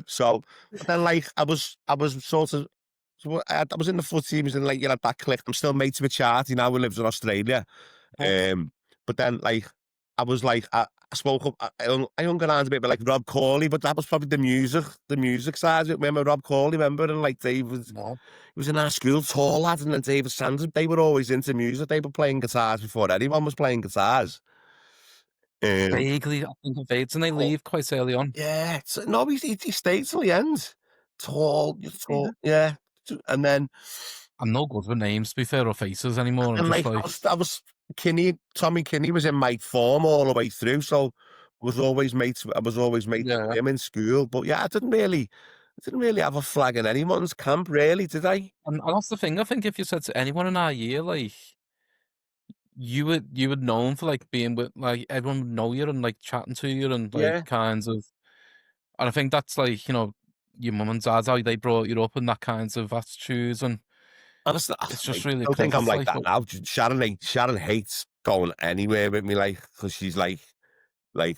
So, but then like I was sort of. So I was in the foot teams and like you had that click. I'm still mates with Charlie now who lives in Australia. Oh, But then like I was like I spoke up. I hung around a bit with like Rob Corley, but that was probably the music side. Remember Rob Corley? Remember and like Dave was no. he was in our school, tall lad, and then David Sanders. They were always into music. They were playing guitars before anyone was playing guitars. Um, Vaguely, I think of AIDS, and they but leave quite early on. yeah, no, he stayed till the end. Tall, Yeah. tall, yeah. And then I'm no good with names, to be fair, or faces anymore. I'm And just like like, I was Tommy Kinney was in my form all the way through, so I was always mates yeah. with him in school. But yeah, I didn't really have a flag in anyone's camp, really, did I? And that's the thing. I think if you said to anyone in our year, like you would known for like being with like everyone would know you and like chatting to you and like Yeah. kinds of. And I think that's like your mum and dad how they brought you up and that kinds of attitudes, and Honestly, it's I just really don't think I'm tough. like Like, that now. Sharon hates going anywhere with me, like, because she's yeah. like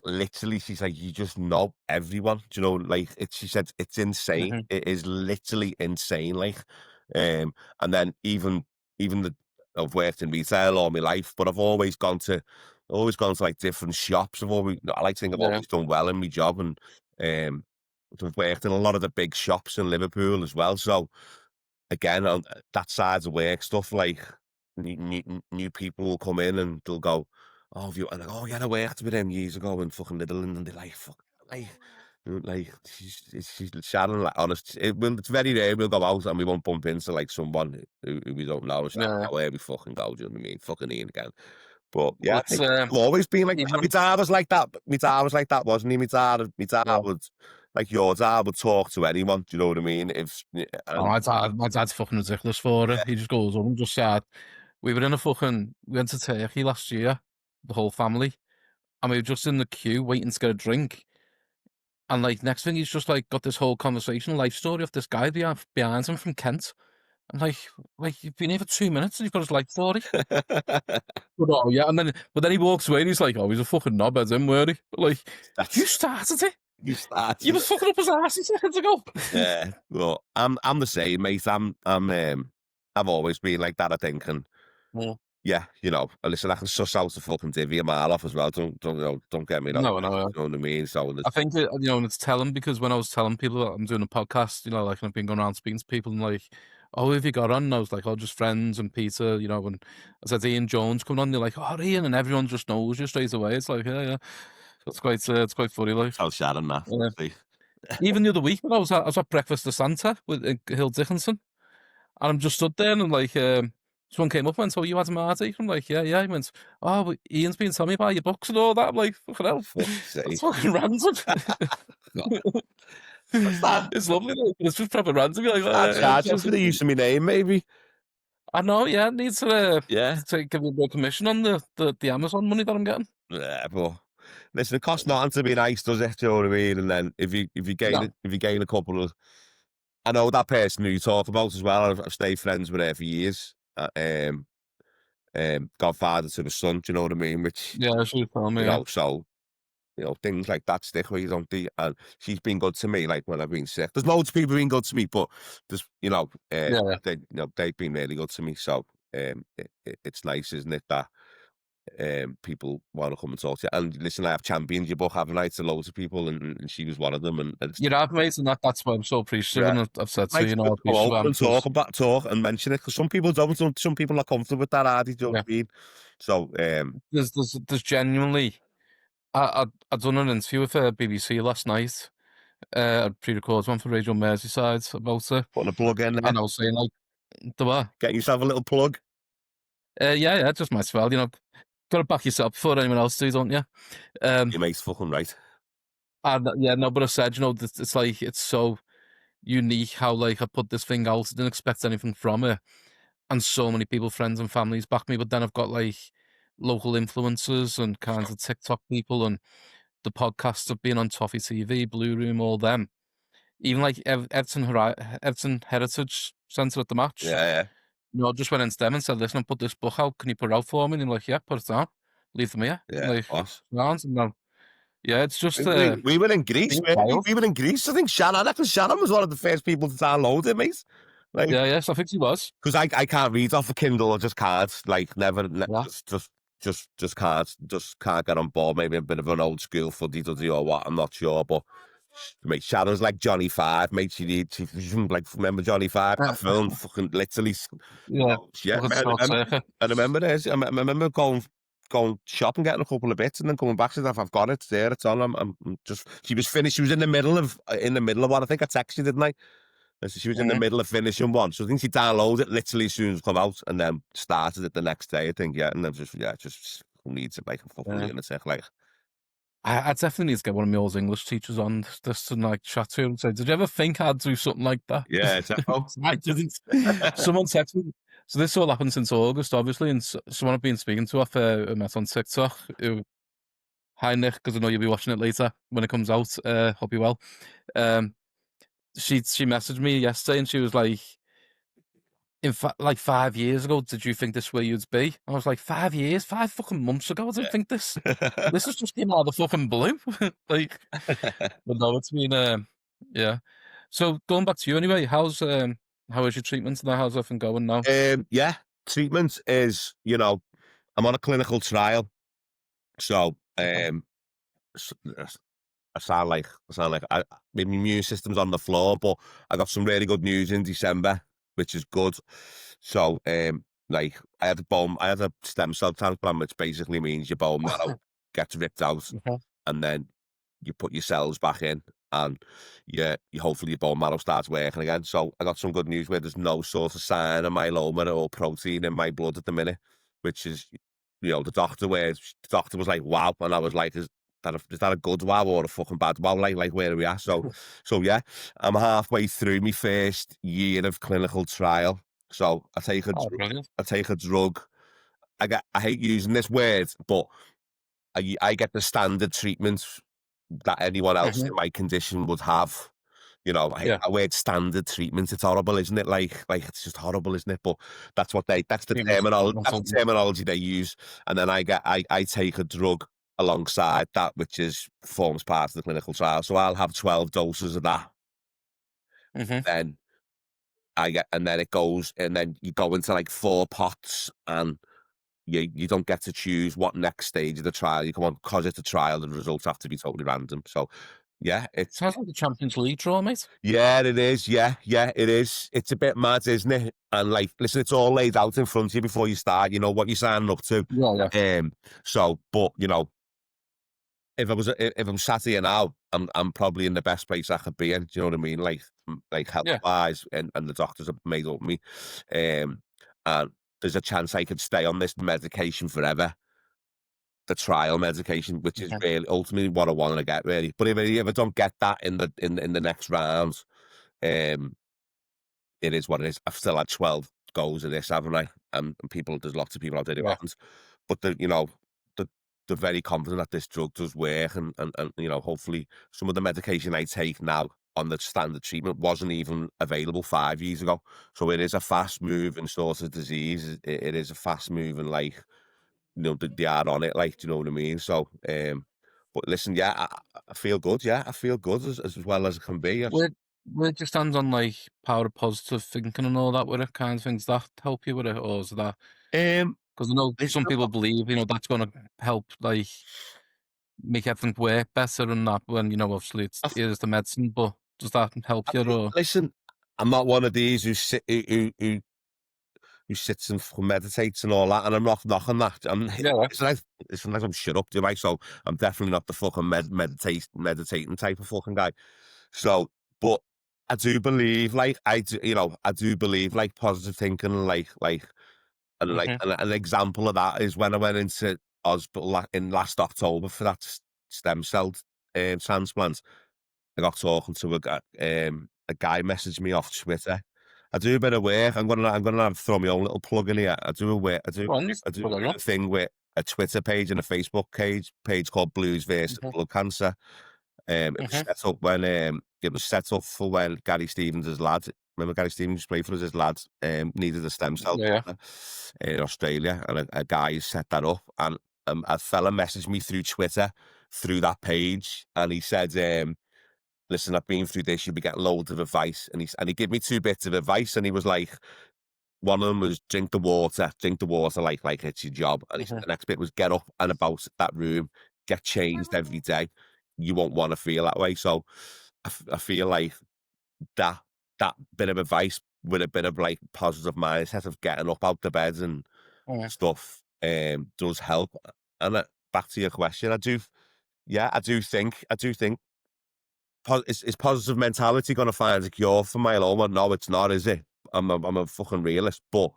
literally, she's like, you just know everyone. Do you know? Like, she said, it's insane. Mhm. It is literally insane. Like, and then even I've worked in retail all my life, but always gone to like different shops. I like to think I've Yeah. always done well in my job, and um, I've worked in a lot of the big shops in Liverpool as well. So again, on that side of work stuff, like new people will come in and they'll go, "Oh, have you?" And I go, "Oh, yeah, I worked with him years ago in fucking Litherland," and they're like, "Fuck, like, she's Sharon, like, honest. It's very rare we'll go out and we won't bump into like someone who we don't know. It's like, Yeah. oh, where we fucking go, do you know what I mean? Fucking Ian again." But Well, yeah, I it's think I've always been like that. even My dad was like that. My dad was like that, wasn't he? My dad yeah. would, like your dad would talk to anyone. Do you know what I mean? If Oh, and my dad's fucking ridiculous for it. He just goes on and just said, we went to Turkey last year, the whole family, and we were just in the queue waiting to get a drink. And like next thing, he's just like got this whole conversation, life story of this guy behind him from Kent. I'm like you've been here for 2 minutes and you've got his life story. But, oh yeah, but then he walks away and he's like, oh, he's a fucking knobhead, him, were he? But, like, you that's started it. you You started were it. fucking up his ass 2 seconds ago. Yeah, well, I'm the same, mate. I've always been like that, I think, and Well, yeah, listen, I can suss out the fucking divvy a mile off as well. Don't get me wrong. no, no. You know what I mean? So I think and it's telling because when I was telling people that I'm doing a podcast, like and I've been going around speaking to people and like, oh, who have you got on? And I was like, oh, just friends and Peter, and I said Ian Jones coming on. They're like, oh, Ian, and everyone just knows you straight away. It's like, yeah, yeah. It's quite funny, like. tell Sharon that. Yeah. See. Even the other week when I was at breakfast to Santa with Hill Dickinson, and I'm just stood there and like, someone came up and went, "Oh, you Adam Hardaker?" I'm like, "Yeah, yeah." He went, "Oh, but Ian's been telling me about your books and all that." I'm like, "Fucking hell, Fuck's that's sake. fucking random." God. What's that? It's lovely, though, but it's just proper random. You're like, "Oh, Start yeah, yeah, charging for the use of my name, maybe. I know, yeah, I need Yeah. to give a bit of commission on the Amazon money that I'm getting." Yeah, but listen, it costs nothing to be nice, does it? Do you know what I mean? And then No, if you gain a couple of, I know that person who you talk about as well. I've stayed friends with her for years. godfather to the son. Do you know what I mean? Which, Yeah, she was telling me, you yeah. know, so things like that stick where you don't do. And she's been good to me, like when I've been sick. There's loads of people been good to me, but there's, Yeah, yeah. they've been really good to me. So it's nice, isn't it, that people want to come and talk to you. And listen, I have championed your book, haven't I, to loads of people, and she was one of them. And it's You have, mate, and that's why I'm so appreciative, yeah, and I've said to nice you, to I go appreciate open them and talk because, about talk and mention it because some people don't. Some people are comfortable with that, are they? Do you know what yeah, I mean? So there's genuinely, I done an interview with BBC last night. I pre-recorded one for Radio Merseyside about it, putting a plug in there, and I was saying like, the what? getting yourself a little plug. Yeah, yeah, just might as well, got to back yourself before anyone else do, don't you? Um, Your mate's fucking right. and yeah, no, but I said, it's like it's so unique how like I put this thing out. I didn't expect anything from it, and so many people, friends and families, back me. But then I've got like local influencers and kinds of TikTok people, and the podcasts have been on Toffee TV, Blue Room, all them. Even like Everton Heritage Centre at the match. Yeah, yeah, I just went into them and said, "Listen, I put this book out. Can you put it out for me?" And they're like, "Yeah, put it down. Leave them here." yeah. Like, Boss. sounds and now, yeah, it's just We were in Greece, it's weren't we? wild. We were in Greece. I think Shannon. I reckon Shannon was one of the first people to download it, mate. Like, Yeah, yes, I think he was. because I can't read off a Kindle. I just can't. Like, never. Yeah. Just can't get on board. Maybe a bit of an old school fuddy duddy or what. I'm not sure, but mate, Shannon's like Johnny Five, mate. She like remember Johnny Five? That film, fucking literally. Yeah, Yeah, look at short circuit. I remember this. I remember going shopping, getting a couple of bits, and then coming back to that. I've got it there. It's on. I'm just. She was finished. She was in the middle of one. I think I texted you, didn't I? And so she was in the Mhm. middle of finishing one. So I think she downloaded it literally as soon as it come out, and then started it the next day. I think, yeah, and then just needs it like a fucking Yeah. lunatic. Like, I definitely need to get one of my old English teachers on this and like chat to him and say, "Did you ever think I'd do something like that?" yeah, it's oh, I didn't. Someone texted me. So this all happened since August, obviously, and someone I've been speaking to off met on TikTok. Who, hi Nick, because I know you'll be watching it later when it comes out. Hope you're well. Um, she messaged me yesterday and she was like, "In fact, like 5 years ago, did you think this where you'd be?" I was like, 5 years, 5 fucking months ago, I didn't think this. This has just came out of the fucking blue. Like, but no, it's been yeah. So going back to you anyway, how is your treatment now? How's everything going now? yeah, treatment is, I'm on a clinical trial, so Okay. s- my immune system's on the floor, but I got some really good news in December, which is good. So, like I had a stem cell transplant, which basically means your bone marrow gets ripped out, Okay. and then you put your cells back in, and you hopefully your bone marrow starts working again. So I got some good news where there's no sort of sign of myeloma or protein in my blood at the minute, which is, the doctor was like, wow, and I was like, is that a good wow or a fucking bad wow? Like where are we at? So yeah, I'm halfway through my first year of clinical trial. So Oh, brilliant. I take a drug. I hate using this word, but I get the standard treatments that anyone else Mhm. in my condition would have. I hate Yeah. that word standard treatment. It's horrible, isn't it? Like it's just horrible, isn't it? But Seems that's the terminology they use. And then I take a drug alongside that, which forms part of the clinical trial. So I'll have 12 doses of that. Mhm. Then and then it goes, and then you go into like 4 pots, and you don't get to choose what next stage of the trial you come on because it's a trial. The results have to be totally random. So yeah, Sounds like the Champions League draw, mate. yeah, it is. Yeah, yeah, it is. It's a bit mad, isn't it? And like, listen, it's all laid out in front of you before you start. You know what you're signing up to. Yeah, yeah, So, but if I'm sat here now, I'm probably in the best place I could be in. Do you know what I mean? Like health yeah. wise, and the doctors have made up me. And there's a chance I could stay on this medication forever, the trial medication, which is Mhm. really ultimately what I want to get, really. But if I don't get that in the next round, um, it is what it is. I've still had 12 goes of this, haven't I? And there's lots of people out there who Yeah. haven't. But the they're very confident that this drug does work, and hopefully some of the medication I take now on the standard treatment wasn't even available 5 years ago. So it is a fast moving sort of disease. It is a fast moving, like, they are on it, like, do you know what I mean? So, but listen, yeah, I feel good. Yeah, I feel good as well as it can be. Where where do you stand on, like, power of positive thinking and all that with it kind of things? That help you with it, or is that Um, because I know listen, some people believe, that's gonna help, like, make everything work better and that when, obviously it is the medicine, but does that help you or listen, I'm not one of these who sits and fucking meditates and all that, and I'm not knocking that. Yeah. It's like I'm shut up, do I? So I'm definitely not the fucking meditating type of fucking guy. So, but I do believe, like, I do believe, like, positive thinking, and Mhm. an example of that is when I went into hospital in last October for that stem cell transplant. I got talking to a guy messaged me off Twitter. I do a bit of work. I'm gonna throw my own little plug in here. I do a work. Go on, you I do plug it on. a thing with a Twitter page and a Facebook page called Blues versus Mhm, Blood Cancer. mhm. It was set up for when Gary Stevens' lad. Remember Gary Stevens played for us, his lad needed a stem cell Yeah, yeah. donor in Australia, and a guy set that up. And a fella messaged me through Twitter through that page, and he said, listen, I've been through this, you'll be getting loads of advice. And he gave me two bits of advice, and he was like, one of them was drink the water like it's your job. And he said Mhm. the next bit was get up and about that room, get changed every day. You won't want to feel that way. So I feel like that that bit of advice with a bit of, like, positive mindset of getting up out the bed and Mhm. stuff does help. And back to your question, I do think is positive mentality gonna find a cure for myeloma? No, it's not, is it? I'm a fucking realist, but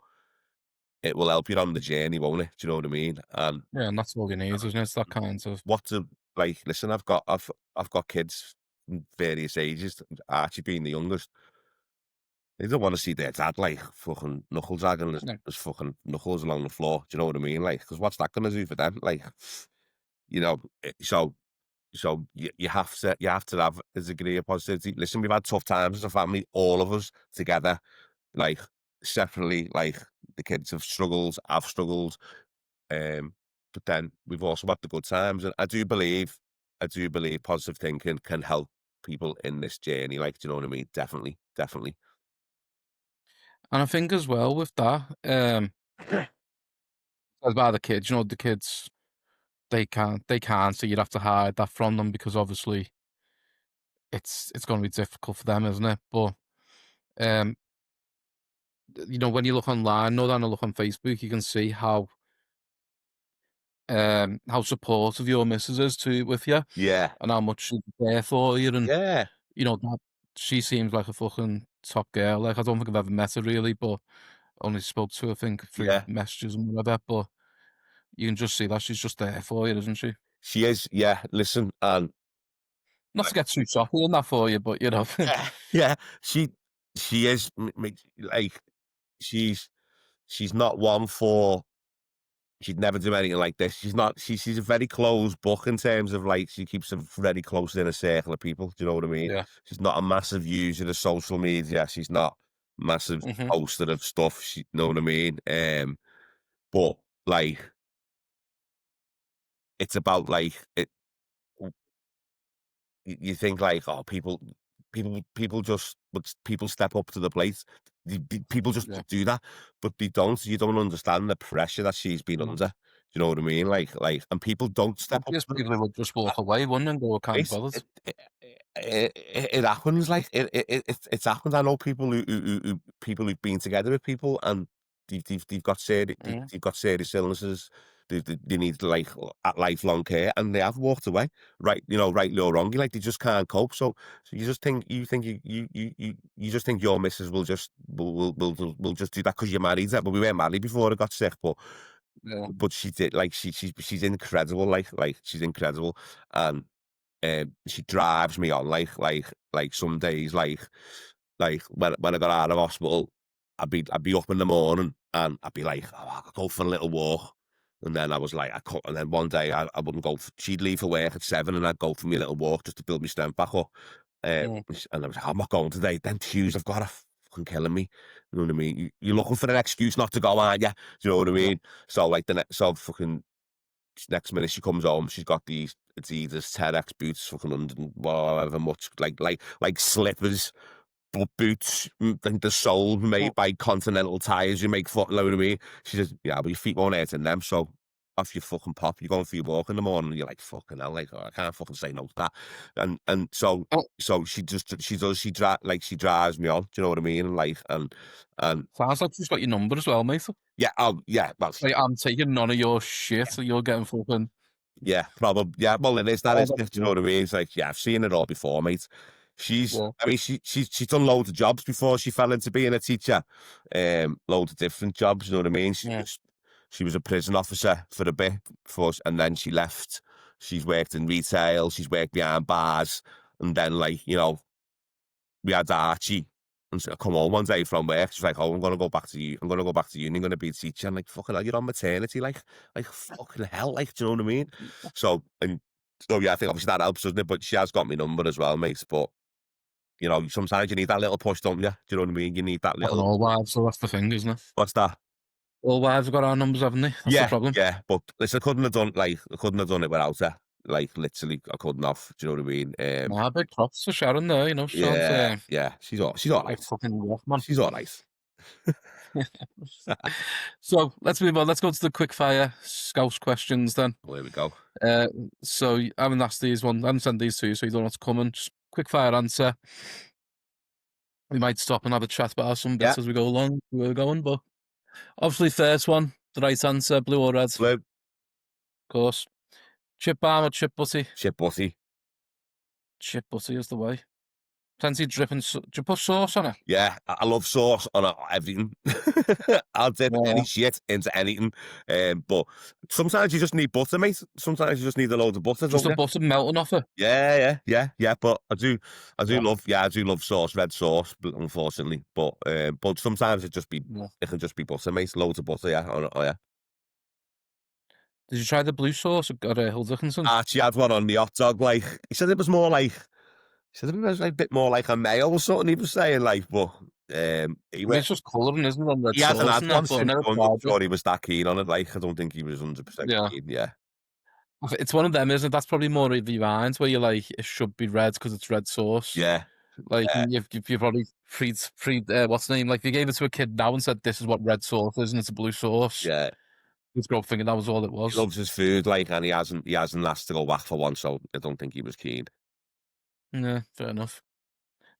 it will help you on the journey, won't it? Do you know what I mean? And Yeah, and that's all you need, isn't it? It's that kind of what to like, listen, I've got kids in various ages, Archie being the youngest. They don't wanna see their dad, like, fucking knuckle dragging yeah. his fucking knuckles along the floor. Do you know what I mean? Like, because what's that gonna do for them? Like, so you have to have a degree of positivity. Listen, we've had tough times as a family, all of us together, like, separately. Like, the kids have struggled, I've struggled, but then we've also had the good times. And I do believe positive thinking can help people in this journey. Like, do you know what I mean? Definitely, definitely. And I think as well with that, about the kids, the kids, they can't, so you'd have to hide that from them because obviously it's gonna be difficult for them, isn't it? But, um, when you look online or then look on Facebook, you can see how supportive your missus is with you Yeah, and how much she's there for you and, yeah, that she seems like a fucking top girl, like, I don't think I've ever met her really, but only spoke to her, I think, through yeah. messages and whatever, but you can just see that she's just there for you, isn't she? She is. Yeah, listen, and Not to get too choppy in that for you, but, yeah, yeah. She is. Like, she's she's not one for. She'd never do anything like this. She's not. She's a very closed book in terms of, like, she keeps a very close inner circle of people. Do you know what I mean? Yeah. She's not a massive user of social media. She's not massive Mhm. poster of stuff. She know what I mean? But, like, it's about, like, you think, like, oh, people just but people step up to the plate. People just Yeah. do that, but they don't. You don't understand the pressure that she's been Mhm. under. Do you know what I mean? And people don't step up Obvious to the people would just walk away, wouldn't they, and go, "I can't be plate. bothered." It happens. Like, it's happened. I know people people who've been together with people, and they've got serious Mhm. they've got serious illnesses. They need, like, lifelong care, and they have walked away. Right, rightly or wrongly, like, they just can't cope. So you just think your missus will just do that because you're married. But we weren't married before I got sick. Yeah. But she did, like, she's incredible. Like, she's incredible, and she drives me on, like some days, like when I got out of hospital, I'd be up in the morning, and I'd be like, "Oh, I'll go for a little walk." And then I was like, I could and then one day I wouldn't go f she'd leave for work at 7, and I'd go for my little walk just to build my strength back up. Mm. And I was like, "I'm not going today." Then Tuesday, I've got her fucking killing me. You know what I mean? You're looking for an excuse not to go, aren't you? Do you know what I Yeah. mean? So like so fucking next minute she comes home, she's got these Adidas 10X boots, fucking under whatever much, like slippers, but boots. I think the sole Mm. made by Continental tires. You make foot, know what I mean? She says, "Yeah, but your feet won't hurt in them." So off you fucking pop. You're going for your walk in the morning. And you're like, "Fucking hell!" Like, oh, I can't fucking say no to that. And Oh, so she drives me on. Do you know what I mean? Like, and sounds like she's got your number as well, mate. yeah, oh yeah, well, Like, I'm taking none of your shit, so you're getting fucking yeah, probably. Yeah, well, it is. That all is. the Do you know what I mean? It's like, yeah, I've seen it all before, mate. yeah. I mean, she's done loads of jobs before she fell into being a teacher. Loads of different jobs. You know what I mean? Mm. She was a prison officer for a bit before, and then she left. She's worked in retail. She's worked behind bars, and then like we had Archie. And so I come home one day from work. She's like, "Oh, I'm gonna go back to you. I'm gonna go back to uni. I'm gonna be a teacher." I'm like, "Fucking hell, you're on maternity, like fucking hell, like, do you know what I mean?" So so yeah, I think obviously that helps, doesn't it? But she has got my number as well, mate. But sometimes you need that little push, don't you? Do you know what I mean? You need that Fucking little. all wives, so that's the thing, isn't it? What's that? All wives have got our numbers, haven't they? That's the Yeah, problem. yeah. But listen, I couldn't have done it without her. Like literally, I couldn't have. Do you know what I mean? Nah, big props to Sharon there, she sounds, Yeah, yeah. She's all like right. fucking rough, man. She's all right. So, let's move on. Let's go to the quickfire Scouse questions then. Well, here we go. Uh, so I haven't asked these ones. I haven't sent these to you, so you don't have to come and just quickfire answer. We might stop and have a chat about some Yeah, bits as we go along. We're going, but obviously, first one, the right answer, blue or red, of blue, course. Chip balm or chip butty? shit butty. Chip butty is the way. Plenty dripping. Do you put sauce on it? Yeah, I love sauce on everything. I'll dip Yeah. any shit into anything. But sometimes you just need butter, mate. Sometimes you just need a load of butter, Just don't a you? butter melting off it. Yeah. But Yeah. I do love sauce, red sauce, but unfortunately. But sometimes Yeah. it can just be butter, mate. Loads of butter, yeah. Oh yeah. Did you try the blue sauce at Hill Dickinson's? Archie had one on the hot dog. Like he said, it was more like a bit more like a mayo or something. He was saying like, but he I mean, went. it's just colouring, isn't it, on red He hasn't sauce had and one that, but I since, never so I'm not tried it. sure he was that keen on it. Like, I don't think he was 100% Yeah. keen. Yeah, It's one of them, isn't it? That's probably more of your minds where you're like, it should be red because it's red sauce. yeah, Like, yeah, you've probably what's the name? Like, if you gave it to a kid now and said, this is what red sauce is and it's a blue sauce, yeah. he'd grow up thinking that was all it He was. loves his food, like, and he hasn't asked to go back for one, so I don't think he was keen. Yeah, fair enough.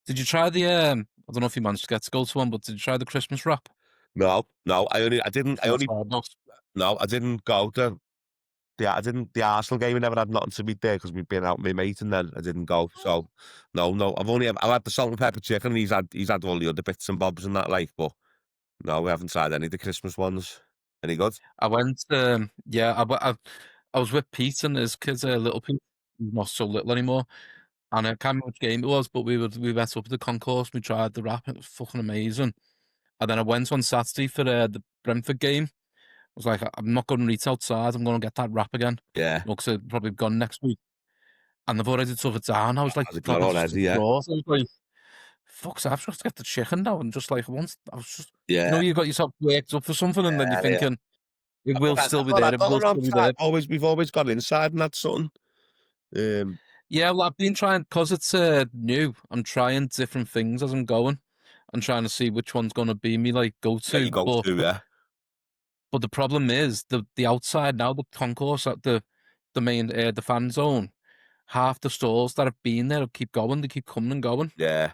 Did you try the, I don't know if you managed to get to go to one, but did you try the Christmas wrap? No, That's hard enough. no, I didn't go to the Arsenal game. We never had nothing to meet there because we'd been out with my mate, and then I didn't go. So no, I've had the salt and pepper chicken. He's had all the other bits and bobs and that, like, but no, we haven't tried any of the Christmas ones. Any good? I went, yeah, I was with Pete and his kids, little Pete, he's not so little anymore. And I can't remember which game it was, but we went up to the concourse, we tried the wrap, it was fucking amazing. And then I went on Saturday for the Brentford game. I was like, I'm not going to eat outside, I'm going to get that wrap again. Yeah, Because it's probably gone next week. And they've already took it down. I was like, has it gone dropping just already? Yeah, jaws. I was like, fuck's I've just to get the chicken now. And just like, once, I was just, yeah. you got yourself worked up for something, and then you're Yeah. thinking, it will I've still be got there, that it will going on. still be there. We've always got inside and that's something. Um, Yeah, well, I've been trying, because it's new, I'm trying different things as I'm going and trying to see which one's going to be me, like, yeah, go-to. you go to, yeah. But the problem is the outside now, the concourse at the main the fan zone, half the stalls that have been there keep going, they keep coming and going. Yeah,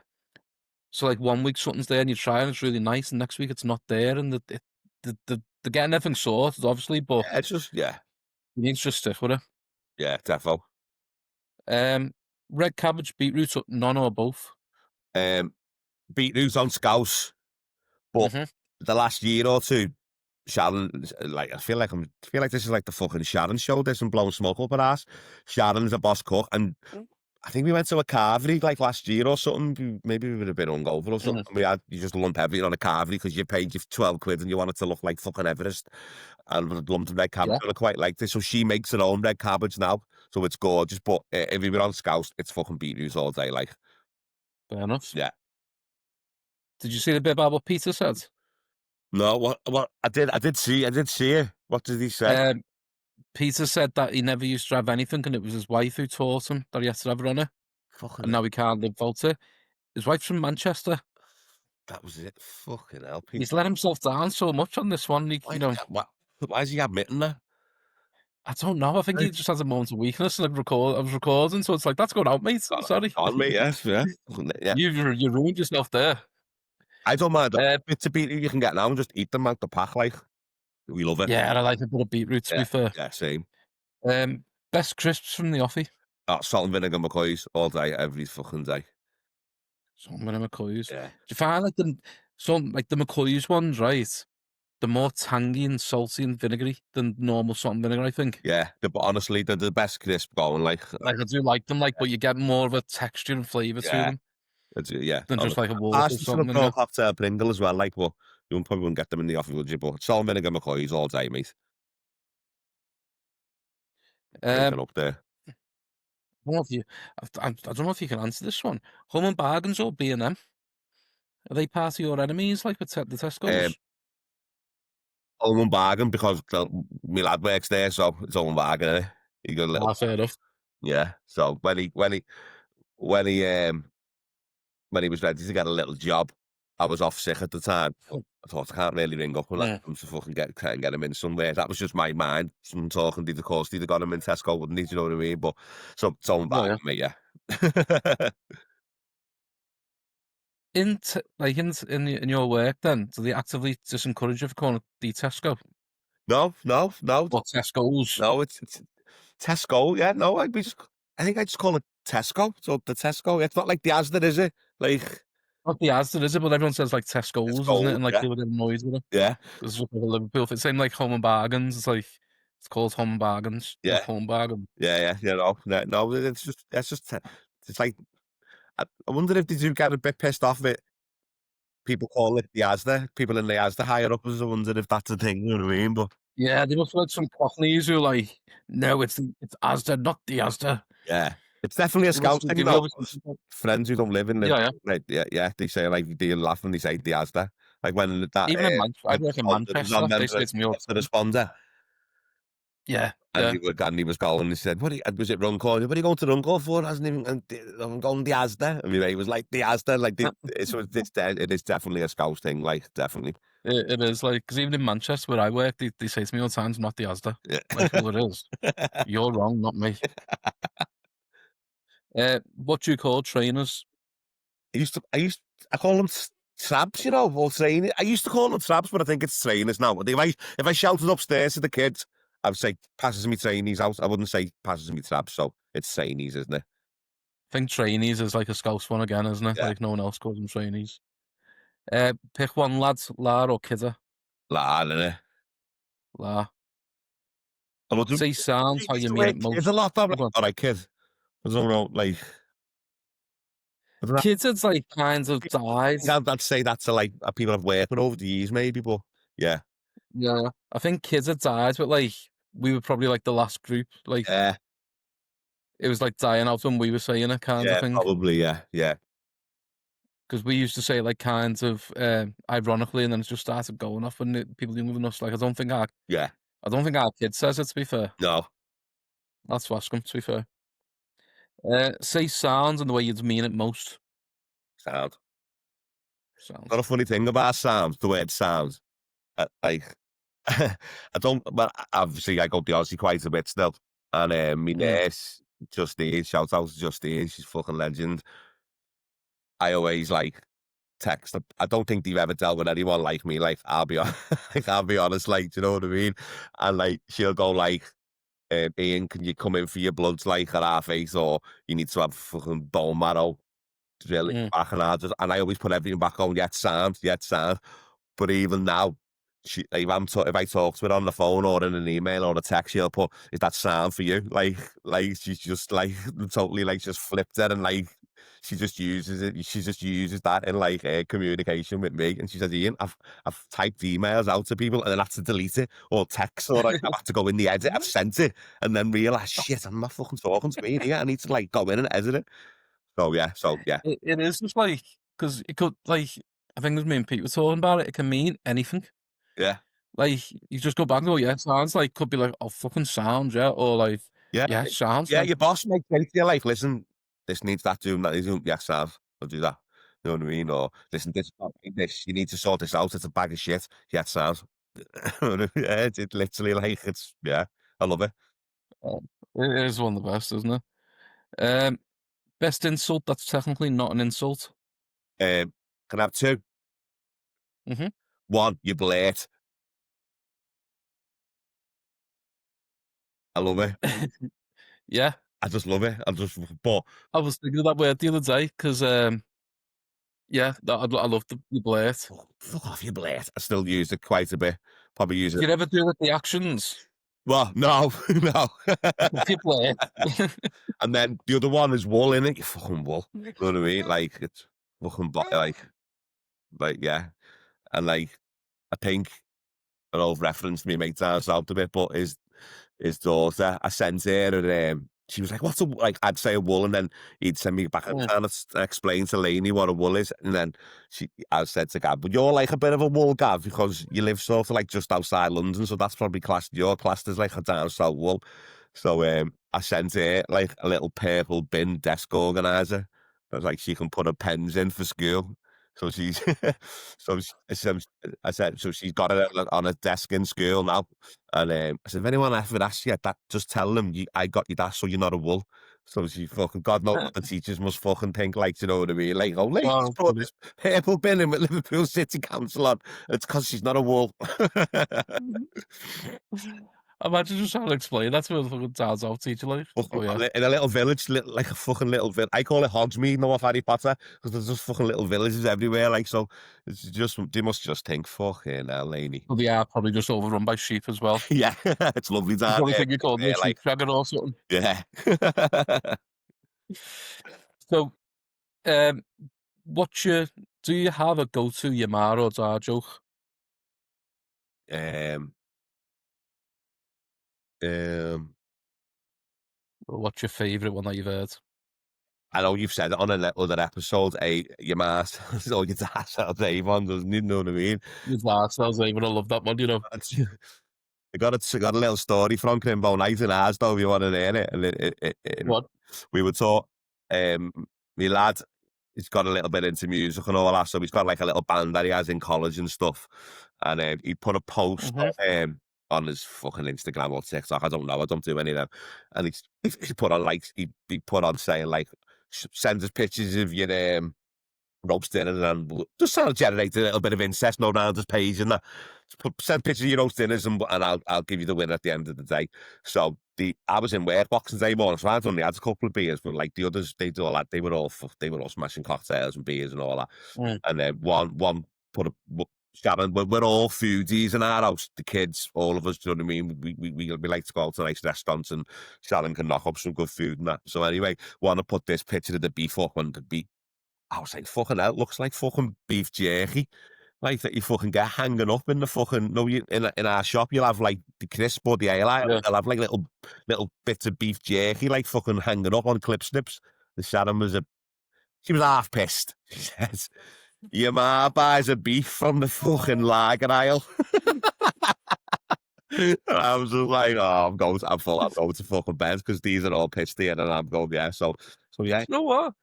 So like one week something's there and you try and it's really nice, and next week it's not there, and they're getting everything sorted, obviously, but yeah, it's just, you need to just stick with it. yeah, defo. Um, red cabbage, beetroot, none or both. Beetroot on Scouse, but Hmm. the last year or two, Sharon, like, I feel like this is like the fucking Sharon show. There's some blowing smoke up her ass. Sharon's a boss cook, and I think we went to a carvery like last year or something. Maybe we were a bit hungover or something. You just lump everything on a carvery because you paid your 12 quid and you want it to look like fucking Everest. And with lumped red cabbage, Yeah. and I quite liked it. So she makes her own red cabbage now, so it's gorgeous. But if we were on Scouse, it's fucking beetroots all day, like. Fair enough. Yeah. Did you see the bit about what Peter said? No, what I did see it. What did he say? Um, Peter said that he never used to have anything, and it was his wife who taught him that he had to have runner, Fucking and now he can't live without it. His wife's from Manchester. that was it. Fucking hell, Pete. He's let himself down so much on this one. Why is he why is he admitting that? I don't know. I think he just has a moment of weakness. And I was recording, so it's like that's going out, mate. Sorry, On me, yes, yeah. Yeah. you ruined yourself there. I don't mind the Uh, bits of beet you can get now and just eat them out the pack like. We love it. yeah, I like a bit of beetroot. To be Yeah, fair, yeah, same. best crisps from the offie. Oh, salt and vinegar McCoys all day, every fucking day. So I'm gonna McCoy's. Do Yeah. you find like the McCoy's ones, right? They're more tangy and salty and vinegary than normal salt and vinegar, I think. Yeah, but honestly, they're the best crisp going, Like I do like them, like, but you get more of a texture and flavour to yeah, them yeah. than just like a water or Parsons and something. a cocktail Pringle as well, like, but you probably wouldn't get them in the office, would you? But salt and vinegar McCoys all day, mate. Um, Anything up there. I don't know if you, I don't know if you can answer this one. Home and Bargains or B&M? Are they part of your enemies, like with the Um, Tesco's? Ulman Bargain because my lad works there, so it's Ulman Bargain, innit? You got a little Ah, fair enough. yeah. So when he when he was ready to get a little job, I was off sick at the time. I thought I can't really ring up and let Mm. him to fucking try and get him in somewhere. That was just my mind. Someone talking, of course, they'd have got him in Tesco, wouldn't he? Do you know what I mean? But so it's Ulman Yeah, yeah. Bargain, mate, yeah. In your work, then, do they actively disencourage you for calling it the Tesco No, no, no, or Tesco's? no, it's Tesco, yeah, no, I think I just call it Tesco. So the Tesco, it's not like the Asda, is it? Like Not the Asda, is it? But everyone says like Tesco's, isn't it? Tesco, And like yeah, people get annoyed with it yeah, 'cause it's just like a Liverpool. If it's same like Home and Bargains, it's like it's called Home and Bargains, not yeah, Home Bargain. yeah, yeah, you know, no, it's just, it's like, I wonder if they do get a bit pissed off with people call it the Asda, people in the Asda higher up, I wonder if that's a thing, you know what I mean? But Yeah, they must have had some cockneys who are like, no, it's Asda, not the Asda. yeah, it's definitely a Scouse thing They will though, always 'cause friends who don't live in yeah, Liverpool, yeah. like, yeah, yeah, they say, like, they laugh when they say the Asda. Like when Even in Manchester, I when the work in sponsor was on, Manchester. They remember say it it to me all after the the time. sponsor? Yeah, And yeah. he was going, he said, was it Runcorn? What are you going to Runcorn for? Hasn't even, I'm going the Asda. And my mate was like, the Asda, like, it is definitely a Scouse thing, like, definitely. It is like because even in Manchester where I work, they say to me all the time, "It's not the Asda." Yeah. Like, well, it is. You're wrong, not me. What do you call trainers? I call them trabs, you know, or trainers. I used to call them trabs, but I think it's trainers now. But if I shouted upstairs to the kids, I would say, passes me trainees out. I wouldn't say passes me trabs, so it's trainees, isn't it? I think trainees is like a Scouse one again, isn't it? Yeah. Like no one else calls them trainees. Pick one, lads. La or kidder? Lad, innit? La. I would Say sounds how used you to mean wear it kids a most. lot, though. Hold on. Alright, kid. I don't know, like, I don't know. Kids, it's like kind of died. I'd say that to like people I've worked with over the years, maybe, but yeah, Yeah, I think kids had died, but like we were probably like the last group. Like yeah, it was like dying out when we were saying it, kind of yeah, thing. probably, yeah, yeah, Because we used to say like kind of ironically, and then it just started going off when people younger than us. Like yeah. I don't think our kid says it. To be fair, No, I'll have to ask him. To be fair, say sounds and the way you'd mean it most. sound. Got Sounds. a funny thing about sounds, the way it sounds. Like, I don't, but obviously I go to the Aussie quite a bit still. And my Mm, nurse, Justine, shout out to Justine, she's fucking legend. I always like text. I don't think they've ever dealt with anyone like me. Like, I'll be, like, I'll be honest, like, do you know what I mean? And like, she'll go like, Ian, can you come in for your bloods like at half eight, or you need to have fucking bone marrow drilling mm. back, and I always put everything back on, yet sound, yet sound. But even now, if I talk to her on the phone or in an email or a text, she'll put, "Is that sound for you?" Like she's just like totally like just flipped it, and like she just uses it. She just uses that in like communication with me. And she says, "Ian, I've typed emails out to people and then had to delete it, or text, or like I've had to go in the edit. I've sent it and then realize, shit, I'm not fucking talking to me here. I need to like go in and edit it." So yeah, It is just like, because it could, like, I think as me and Pete were talking about it, it can mean anything. yeah, Like, you just go back and go, "Yeah, it sounds like," could be like, "Oh, fucking sounds, yeah," or like, yeah, "Yeah, sounds yeah. like." Your boss might say to you like, "Listen, this needs that doing, that needs doing." Yes, Sav, I'll do that. You know what I mean? Or listen, this, you need to sort this out. It's a bag of shit. Yes, Sav. Yeah, it's literally like yeah, I love it. It is one of the best, isn't it? Um, Best insult that's technically not an insult. Can I have two? Mhm. One, you blurt. I love it. Yeah, I just love it. But I was thinking of that word the other day because, yeah, I love the blurt. fuck off, you blurt. I still use it quite a bit. Probably use it. Do you ever do it the actions? Well, no, no. You blurt. And then the other one is wool in it. You fucking wool. You know what I mean? Like it's fucking like yeah. And like I think an old reference to me mate sounds out a bit, but his daughter, I sent her and she was like, "What's a like?" I'd say a wool, and then he'd send me back and Mm. kind of explain to Lainey what a wool is, and then I said to Gav, "But you're like a bit of a wool, Gav, because you live sort of like just outside London, so that's probably your classed as like a down south wool." So I sent her like a little purple bin desk organizer. I was like, she can put her pens in for school. So she's I said, so she's got it on a desk in school now. And I said, if anyone ever asks you that, just tell them I got you that, so you're not a wool. So she fucking, God knows what the teachers must fucking think, like, you know what I mean? Like, oh, ladies Oh, brought funny. this purple bin in with Liverpool City Council on. It's because she's not a wool. Imagine just trying to explain that to a fucking sounds out teacher, like, Fucking "Oh, yeah." in a little village, like a fucking little village. I call it Hogsmeade, no off Harry Potter, because there's just fucking little villages everywhere. Like, so it's just, they must just think, fucking hell, Laney. Well, they are probably just overrun by sheep as well. Yeah, it's lovely You down probably there. think you're calling them a Like, sheep shagging or something. yeah. So, um, what's your do you have a go-to your ma or dad joke? um, um, Or what's your favourite one that you've heard? I know you've said it on other episodes. Your mask or your dad sounds Avon, doesn't he? You know what I mean? Your dad sounds like, but I love that one, you know? I got a little story from Crimbo Night in ours, though, if you want to hear it. And What? we were taught, my lad, he's got a little bit into music and all that, so he's got like a little band that he has in college and stuff. And he put a post Mhm. on his fucking Instagram or TikTok. I don't know. I don't do any of them. And he put on like he put on saying like, send us pictures of your roast dinners and just trying to generate a little bit of incest, no round his page and that. Send pictures of your roast dinners and I'll give you the win at the end of the day. So I was in work Boxing Day morning, so I'd only had a couple of beers, but like the others, they do all that. They were all smashing cocktails and beers and all that. Mm. And then one put a Sharon, we're all foodies in our house. The kids, all of us, do you know what I mean? We like to go out to nice restaurants and Sharon can knock up some good food and that. So anyway, want to put this picture of the beef up and the beef. I was like, fucking hell, it looks like fucking beef jerky. Like that you fucking get hanging up in the fucking no you in our shop you'll have like the crisp or the ale aisle, Yeah. they'll have like little bits of beef jerky like fucking hanging up on clip snips. The Sharon she was half pissed. She says, your ma buys a beef from the fucking lager aisle. And I was just like, oh, I'm going to fucking bed because these are all pissed here and I'm going, yeah. So yeah. Do you know what?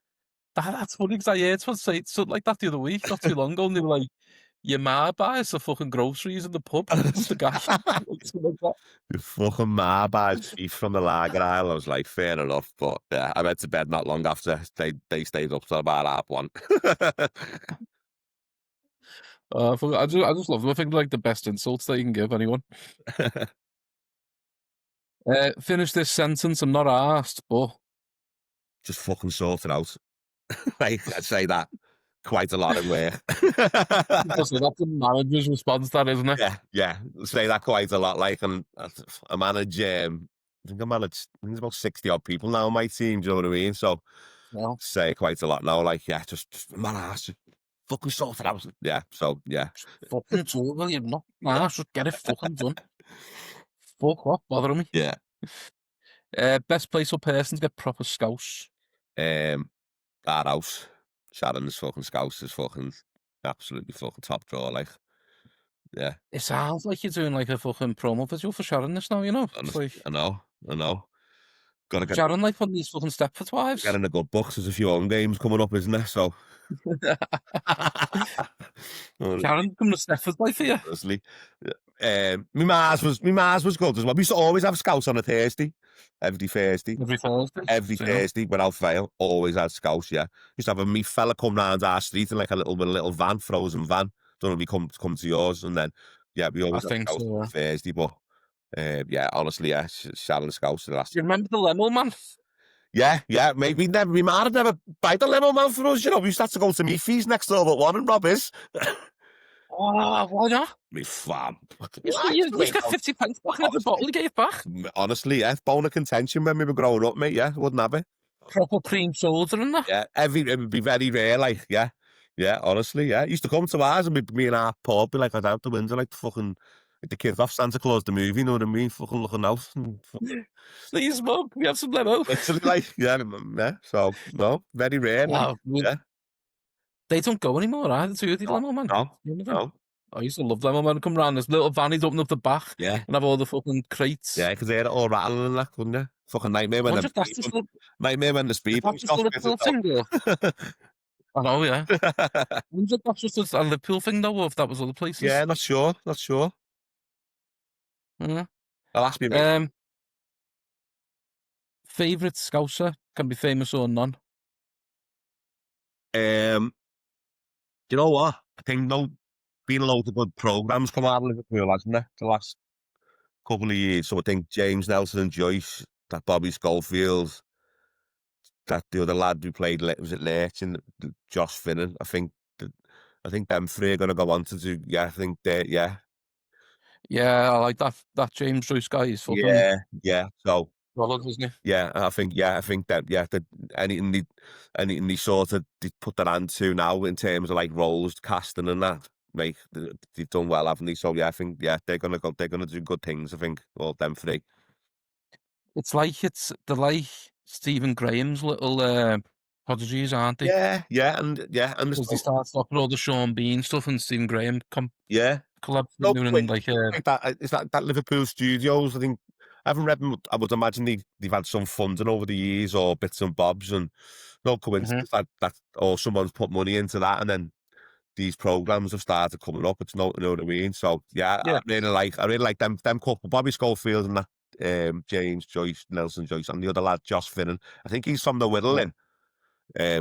That's funny because I heard someone say something like that the other week, not too long ago, and they were like, "Your ma buys the fucking groceries in the pub." Was the guy like, something like that? Your fucking ma buys beef from the lager aisle. I was like, fair enough. But yeah, I went to bed not long after. They stayed up till about 1:30. I just love them. I think they're like the best insults that you can give anyone. Finish this sentence. I'm not asked, but Just fucking sort it out. Like, I'd say that quite a lot in work. because that's the manager's response, that isn't it? Yeah. Say that quite a lot. Like, and I manage, I think there's about 60 odd people now on my team. Do you know what I mean? So Well, say it quite a lot now. Like, yeah, just man, ass, just fucking sort it out. Yeah. So yeah. fucking do it, will you? Not asked, just get it fucking done. Fuck off, bothering me. Yeah. Best place or person to get proper scouse. Um, our house. Sharon's fucking Scouse is fucking absolutely fucking top draw, like, yeah, It sounds like you're doing like a fucking promo video for Sharon this now, you know? It's honestly, like, I know. Gotta get Sharon like one of these fucking Stepford get wives. in the good books. There's a few home games coming up, isn't there? So, Sharon coming to Stepford wife for you. honestly, my Mars was good as well. We used to always have Scouse on a Thursday, every Thursday. Every Thursday. Every So, you know, Thursday, without fail, always had Scouse, yeah. Used to have a me fella come round our street in like a little van, frozen van. Don't know if he come to yours, and then yeah, we I always had think Scouse so. on Thursday, but yeah, honestly, yeah, Sharon Scouse the last. Do you remember the limo man? Yeah, maybe never. We might have never buy the limo man for us. You know, we used to have to go to Meafies next door, but one and Rob is. Oh, why not? Me fam. You used to get 50 pence back in every bottle you gave back. Honestly, yeah, bone of contention when we were growing up, mate. Yeah, wouldn't have it. Proper cream soda and that. Yeah, it would be very rare, like, yeah. Yeah, honestly, yeah. Used to come to ours and me and our pub be like, I'd out the window, like, fucking, like the kids off Santa Claus the movie, you know what I mean? Fucking looking out. And Please smoke. We have some limo. literally, like, yeah, yeah. So, no, very rare, like, Wow. yeah. They don't go anymore either, do the No, limo man? no, None of them. no. I used to love limo man come round. This little van, he'd open up the back Yeah, and have all the fucking crates. yeah, because they had it all rattling and that, couldn't you? Fucking I wonder if nightmare when the if speed that's bumps just a got fitted Liverpool thing, or I know, yeah. I wonder if that's just a Liverpool thing though, or if that was other Yeah, places. not sure, not sure. Yeah. I'll ask me, mate. Favourite Scouser, can be famous or none. Do you know what? I think no, been a load of good programmes come out of Liverpool, hasn't there? The last couple of years. So I think James Nelson and Joyce, that Bobby Schofield, that the other lad who played was it Lurch and Josh Finnan. I think them three are going to go on to do. Yeah, I think they. Yeah, Yeah, I like that James Joyce guy. He's fucking yeah. So solid, isn't he? yeah, I think that yeah, that anything they sort of they put their hand to now in terms of like roles casting and that. Like they've done well, haven't they? So yeah, I think yeah they're gonna go. They're gonna do good things. I think all them three. They're like Stephen Graham's little prodigies, aren't they? And the Because they stuff, started off with all the Sean Bean stuff and Stephen Graham yeah. collabs No, doing wait, like like that is that Liverpool Studios. I think I haven't read them. I would imagine they've had some funding over the years or bits and bobs, and no mhm. coincidence that or someone's put money into that, and then these programs have started coming up. It's no, you know what I mean. So yeah, Yeah, I really like them couple, Bobby Schofield and that James Joyce, Nelson Joyce, and the other lad Josh Finnan. I think he's from the yeah. Whittling.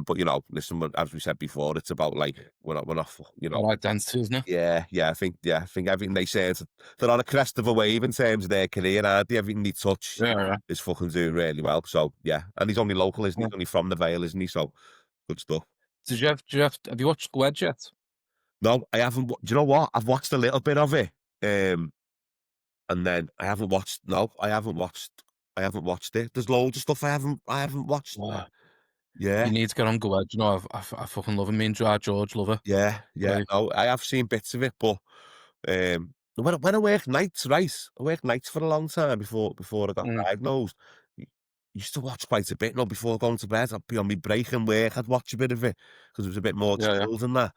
But you know, listen, as we said before, it's about like we're not, you know. Got identity, isn't it? I think everything they say they're on a crest of a wave in terms of their career, aren't they? Everything they touch Yeah, yeah. is fucking doing really well. So yeah, and he's only local, isn't he? Yeah. He's only from the Vale, isn't he? So good stuff. Have you watched Squid yet? No, I haven't. Do you know what? I've watched a little bit of it, and then I haven't watched. No, I haven't watched. I haven't watched it. There's loads of stuff I haven't watched. Wow. You Yeah, need to get on Gwed. You know, I fucking love him. Me and George love her. yeah. Like, No, I have seen bits of it, but when I worked nights, right? I worked nights for a long time before I got mm, diagnosed. I used to watch quite a bit, before going to bed. I'd be on my break and work, I'd watch a bit of it because it was a bit more yeah, yeah, chilled than that.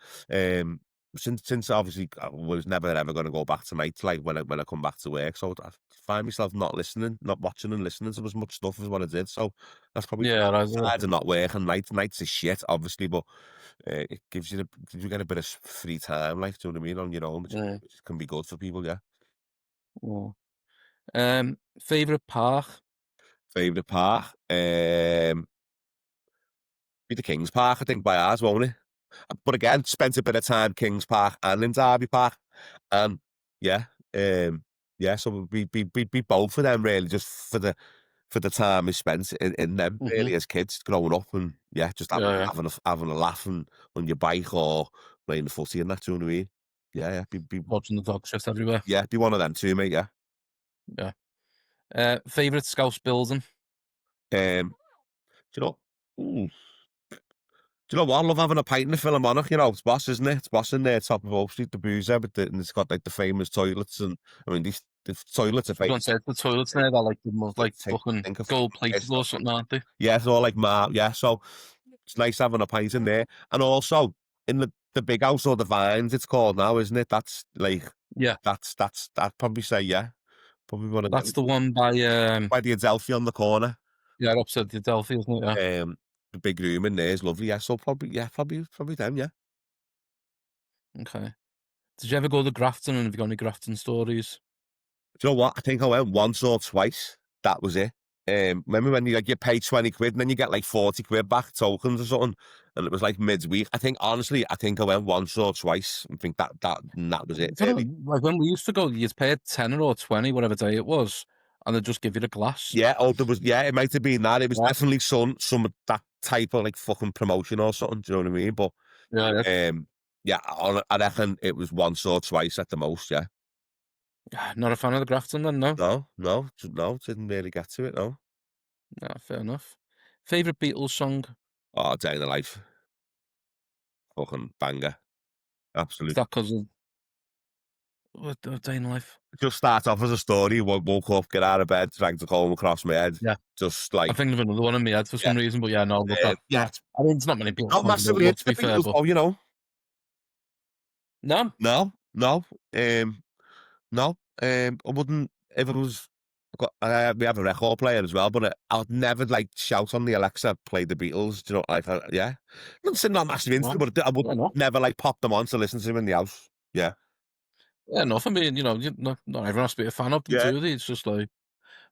Since obviously I was never ever going to go back to nights like when I come back to work, so I find myself not listening, not watching and listening to as much stuff as what I did. So that's probably yeah. Right, yeah. sides of not working nights. Nights is shit, obviously, but it gives you get a bit of free time, like, do you know what I mean, on your own, Yeah, which can be good for people. Yeah. yeah. Favorite park? Favourite park? Be the Kings Park, I think, by ours, won't it? But again, spent a bit of time Kings Park and in Derby Park, and yeah, so we both of them really, just for the time we spent in them Hmm. really as kids growing up, and yeah, just Yeah, yeah. having a laugh and on your bike or playing the footy and that. Do you know what I mean? Yeah, Watching the dog shit everywhere. be one of them too, mate. Yeah. Yeah. Favorite Scouse building? Do you know? Ooh. Do you know what? I love having a pint in the Philharmonic, you know, it's boss, isn't it? It's boss in there, top of Oak Street, the boozer, and it's got like the famous toilets, and I mean, the toilets are I was gonna famous. say the toilets there. They're like the most like Think, fucking think of gold plated it's or something, aren't they? yeah, it's all like yeah. So it's nice having a pint in there. And also in the big house or the Vines, it's called now, isn't it? That's like Yeah, that's I'd probably say yeah, probably one of that's them. the one by, By the Adelphi on the corner. yeah, opposite the Adelphi, isn't it? Yeah. The big room in there is lovely. Yeah, so probably yeah, probably them. Yeah. Okay. Did you ever go to Grafton, and have you got any Grafton stories? Do you know what? I think I went once or twice. That was it. Remember when you pay 20 quid and then you get like 40 quid back tokens or something? And it was like midweek. I think honestly, I think I went once or twice. I think that was it. I don't know, like, when we used to go, you'd pay a tenner or 20, whatever day it was, and they'd just give you the glass. Yeah, oh, there was yeah, it might have been that. It was Yeah. definitely some of that type of like fucking promotion or something. Do you know what I mean? But Yeah, yeah. yeah, I reckon it was once or twice at the most. Yeah. Not a fan of the Grafton then, no? No, didn't really get to it. No. Yeah, fair enough. Favorite Beatles song? Oh, Day in the Life, fucking banger, Is absolute. that 'cause of a Day in Life? Just start off as a story. Woke up, get out of bed, dragged the comb across my head. Yeah. Just I'm like thinking of another one in my head for yeah, some reason, but yeah, no, look, yeah. I mean, there's not many Beatles Not songs I don't massively love, into to the be fair, Beatles, but though. You know, no? no. No. I wouldn't if it was. We have a record player as well, but I'd never like shout on the Alexa, play the Beatles. Do you know, like yeah. I'm not massive into No. them, but I would Yeah, no. never like pop them on to listen to them in the house. Yeah, Yeah, no, for me, not everyone has to be a fan of them, yeah, do they? It's just like,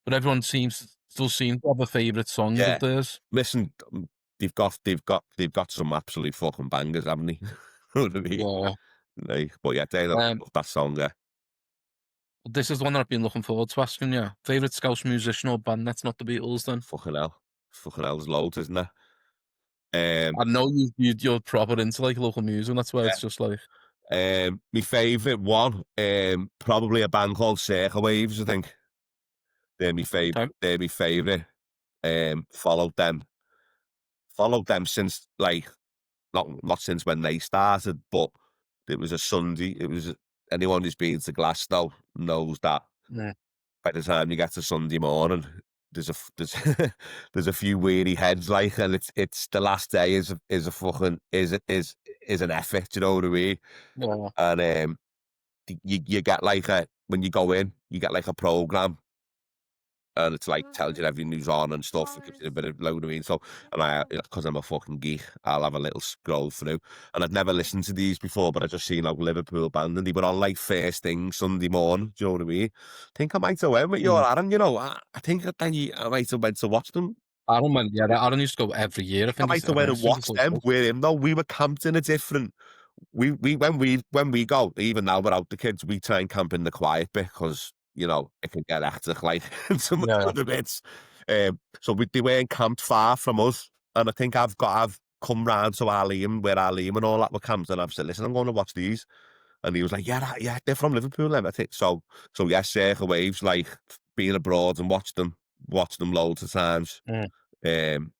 but everyone still seems to have a favourite song of yeah. theirs. Listen, they've got some absolute fucking bangers, haven't they? You know what I mean? Yeah. Like, but yeah, they love Um, that song. Yeah, this is the one that I've been looking forward to asking you. Favourite Scouse musician or band that's not the Beatles then? fucking hell, there's loads, isn't there? I know you're proper into, like, local music, and that's why Yeah. it's just like, My favourite one, probably a band called Circle Waves. I think they're my favorite. okay, They're my favorite. Followed them since like not since when they started, but it was a Sunday. It was anyone who's been to Glasgow knows that yeah, by the time you get to Sunday morning, there's there's a few weary heads like, and it's the last day is a fucking is an effort. Do you know what I mean? yeah, And you get like a when you go in, you get like a program, and it's like tells you everything who's on and stuff. It gives you a bit of load of me. So, and because I'm a fucking geek, I'll have a little scroll through. And I'd never listened to these before, but I just seen like Liverpool band, and they were on like first thing Sunday morning. Do you know what I mean? I think I might have went with you, mm. Aaron. I think that I might have went to watch them. Aaron went, yeah, Aaron used to go every year. I I think might he's, have I went don't and think he's watched like them us. with him. No, we were camped in a different. We when we go, even now without the kids, we try and camp in the quiet bit because it can get hectic like in some of Yeah, the bits. So they weren't camped far from us, and I think I've come round to where Arliam and all that were camped, and I've said, listen, I'm going to watch these, and he was like, yeah, they're from Liverpool, then I think so yes, Circle Waves, like being abroad and watched them loads of times. mm, Um,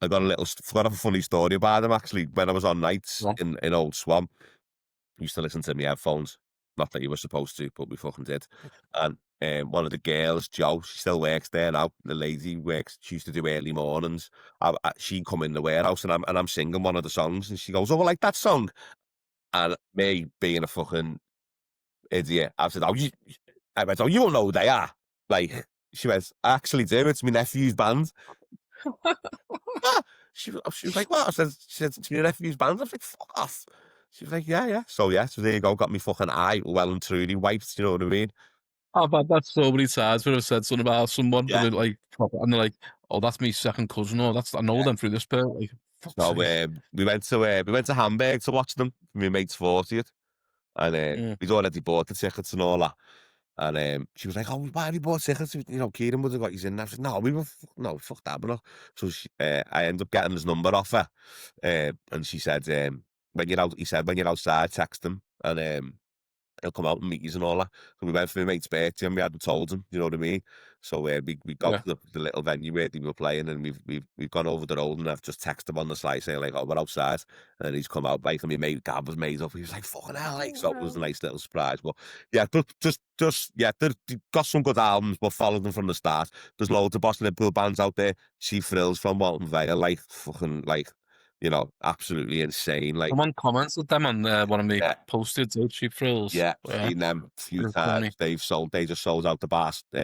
I got forgot a funny story about them actually. When I was on nights yeah, in Old Swan, I used to listen to my headphones. Not that you were supposed to, but we fucking did. And one of the girls, Jo, she still works there now. The lady works. She used to do early mornings. She come in the warehouse, and I'm singing one of the songs, and she goes, "Oh, I like that song." And me being a fucking idiot, I said, I went, "Oh, you don't know who they are." Like she went, "I actually do. It's my nephew's band." Ah! She was like, "What?" She said, "It's your nephew's band." I was like, "Fuck off." She was like, "Yeah, yeah." So yeah, so there you go. Got me fucking eye well and truly wiped. You know what I mean? I've had that so many times where I've said something about someone, and Yeah, they're like, and they're like, "Oh, that's me second cousin," or "I know yeah. them through this bit." Like, fuck's So sake. we went to Hamburg to watch them for my mate's 40th, and Mm, we'd already bought the tickets and all that. And she was like, "Oh, why have you bought tickets? Kieran would have got you in." I was like, "No, no, fuck that." But no. So I ended up getting his number off her, and she said, "When you're out," he said, "when you're outside, text him, and he'll come out and meet you and all that." So we went for my mate's birthday, and we hadn't told him. You know what I mean? So we got yeah. to the little venue where they were playing, and we've gone over the road, and I've just texted him on the side saying like, "Oh, we're outside," and he's come out like, and my mate Gab was made up. He was like, "Fucking hell!" Like, so it was a nice little surprise. But yeah, just yeah, they've got some good albums, but followed them from the start. There's loads of Boston Liverpool bands out there. See Frills from Walton Vale, like fucking like. absolutely insane. Like, Someone commented them on one of my yeah, posted Cheap Thrills. yeah, Yeah, seen them a few pretty times. funny. They just sold out the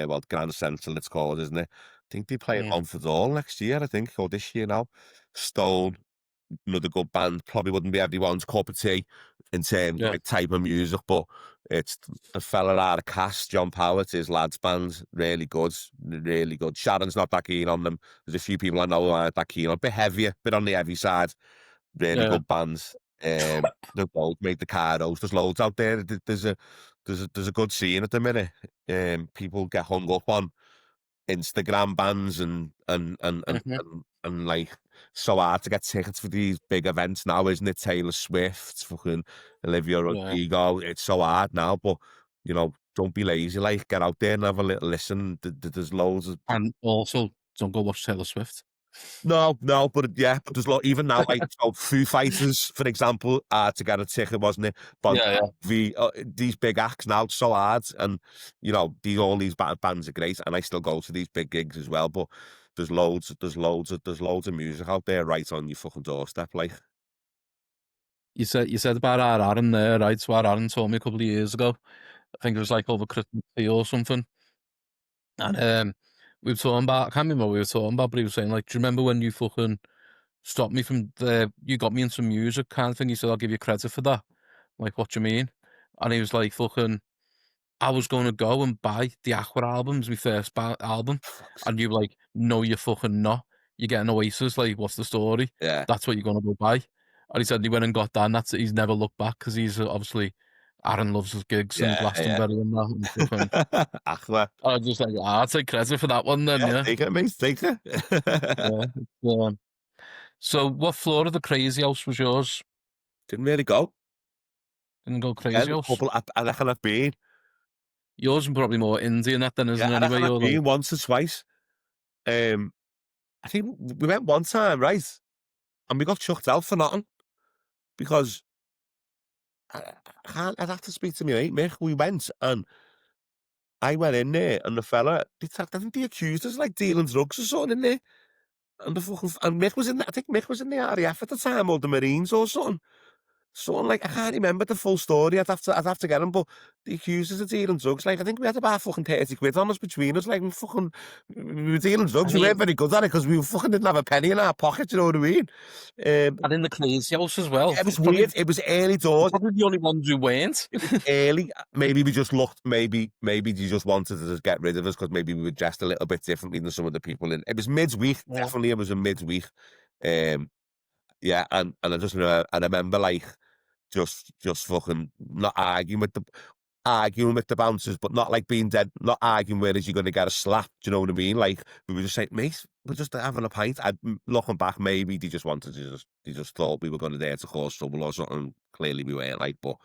well, Grand Central, it's called, isn't it? I think they're playing Mm, Montford next year, I think, or this year now. Stone, another good band. Probably wouldn't be everyone's cup of tea in terms of yeah, like type of music, but it's the fella out of Cast, John Powers, his lads band, really good, really good. Sharon's not that keen on them. There's a few people I know who aren't that keen on. A bit heavier, bit on the heavy side. Really yeah. good bands. They're both make the Cardos. There's loads out there. There's a good scene at the minute. People get hung up on Instagram bans Mhm. and like so hard to get tickets for these big events now, isn't it? Taylor Swift, fucking Olivia Yeah. Rodrigo. It's so hard now, but don't be lazy. Like, get out there and have a little listen. There's loads of And also, don't go watch Taylor Swift. no, no, but yeah, but there's even now, like, so Foo Fighters, for example, to get a ticket, wasn't it? Bon Yeah, yeah. Jovi, these big acts now, it's so hard, and all these bands are great, and I still go to these big gigs as well. But there's loads of music out there right on your fucking doorstep, like. You said about our Aaron there, right? So our Aaron told me a couple of years ago. I think it was like over Christmas Tea or something. And we were talking about, I can't remember what we were talking about, but he was saying, like, do you remember when you fucking stopped me from you got me into music kind of thing? He said, I'll give you credit for that. Like, what do you mean? And he was like, fucking, I was going to go and buy the Aqua albums, my first album. Fuck's And you were like, no, you're fucking not. You're getting Oasis. Like, what's the story? yeah, That's what you're going to go buy. And he said he went and got that, and he's never looked back because he's obviously, Aaron loves his gigs and yeah, yeah. Glastonbury and that. And fucking, Aqua, I was just like, I'll take credit for that one then, yeah, yeah. take it, mate, take it. Yeah. Yeah. So, what floor of the Crazy House was yours? Didn't really go. Didn't go Again, Crazy a House. couple, I reckon I've been. Yours is probably more indie than that, then, Yeah, isn't it? I Anyway, reckon I've you're like, been once or twice. Um, I think we went one time, right? And we got chucked out for nothing because I'd have to speak to my mate Mick. We went and I went in there and the fella, I think they accused us like dealing drugs or something in there. And Mick was I think Mick was in the RAF at the time or the Marines or something. Something like, I can't remember the full story. I'd have to get him, but the accused us of dealing drugs. Like, I think we had about fucking 30 quid on us between us. Like, we were dealing I drugs. We mean, weren't very good at it because we fucking didn't have a penny in our pocket. You know what I mean? and in the Crazy House as well. Yeah, it was weird. It was early doors. Probably the only ones who weren't. It was early. Maybe we just looked. Maybe they just wanted to just get rid of us because maybe we were dressed a little bit differently than some of the people in. It was midweek. Yeah. Definitely, it was a midweek. Um, yeah, and I remember like just fucking not arguing with the bouncers, but not like being dead, not arguing where is you going to get a slap. Do you know what I mean? Like, we were just like, mate, we're just having a pint. Looking back, maybe they just wanted to they just thought we were going to there to cause trouble or something. Clearly we weren't, like, but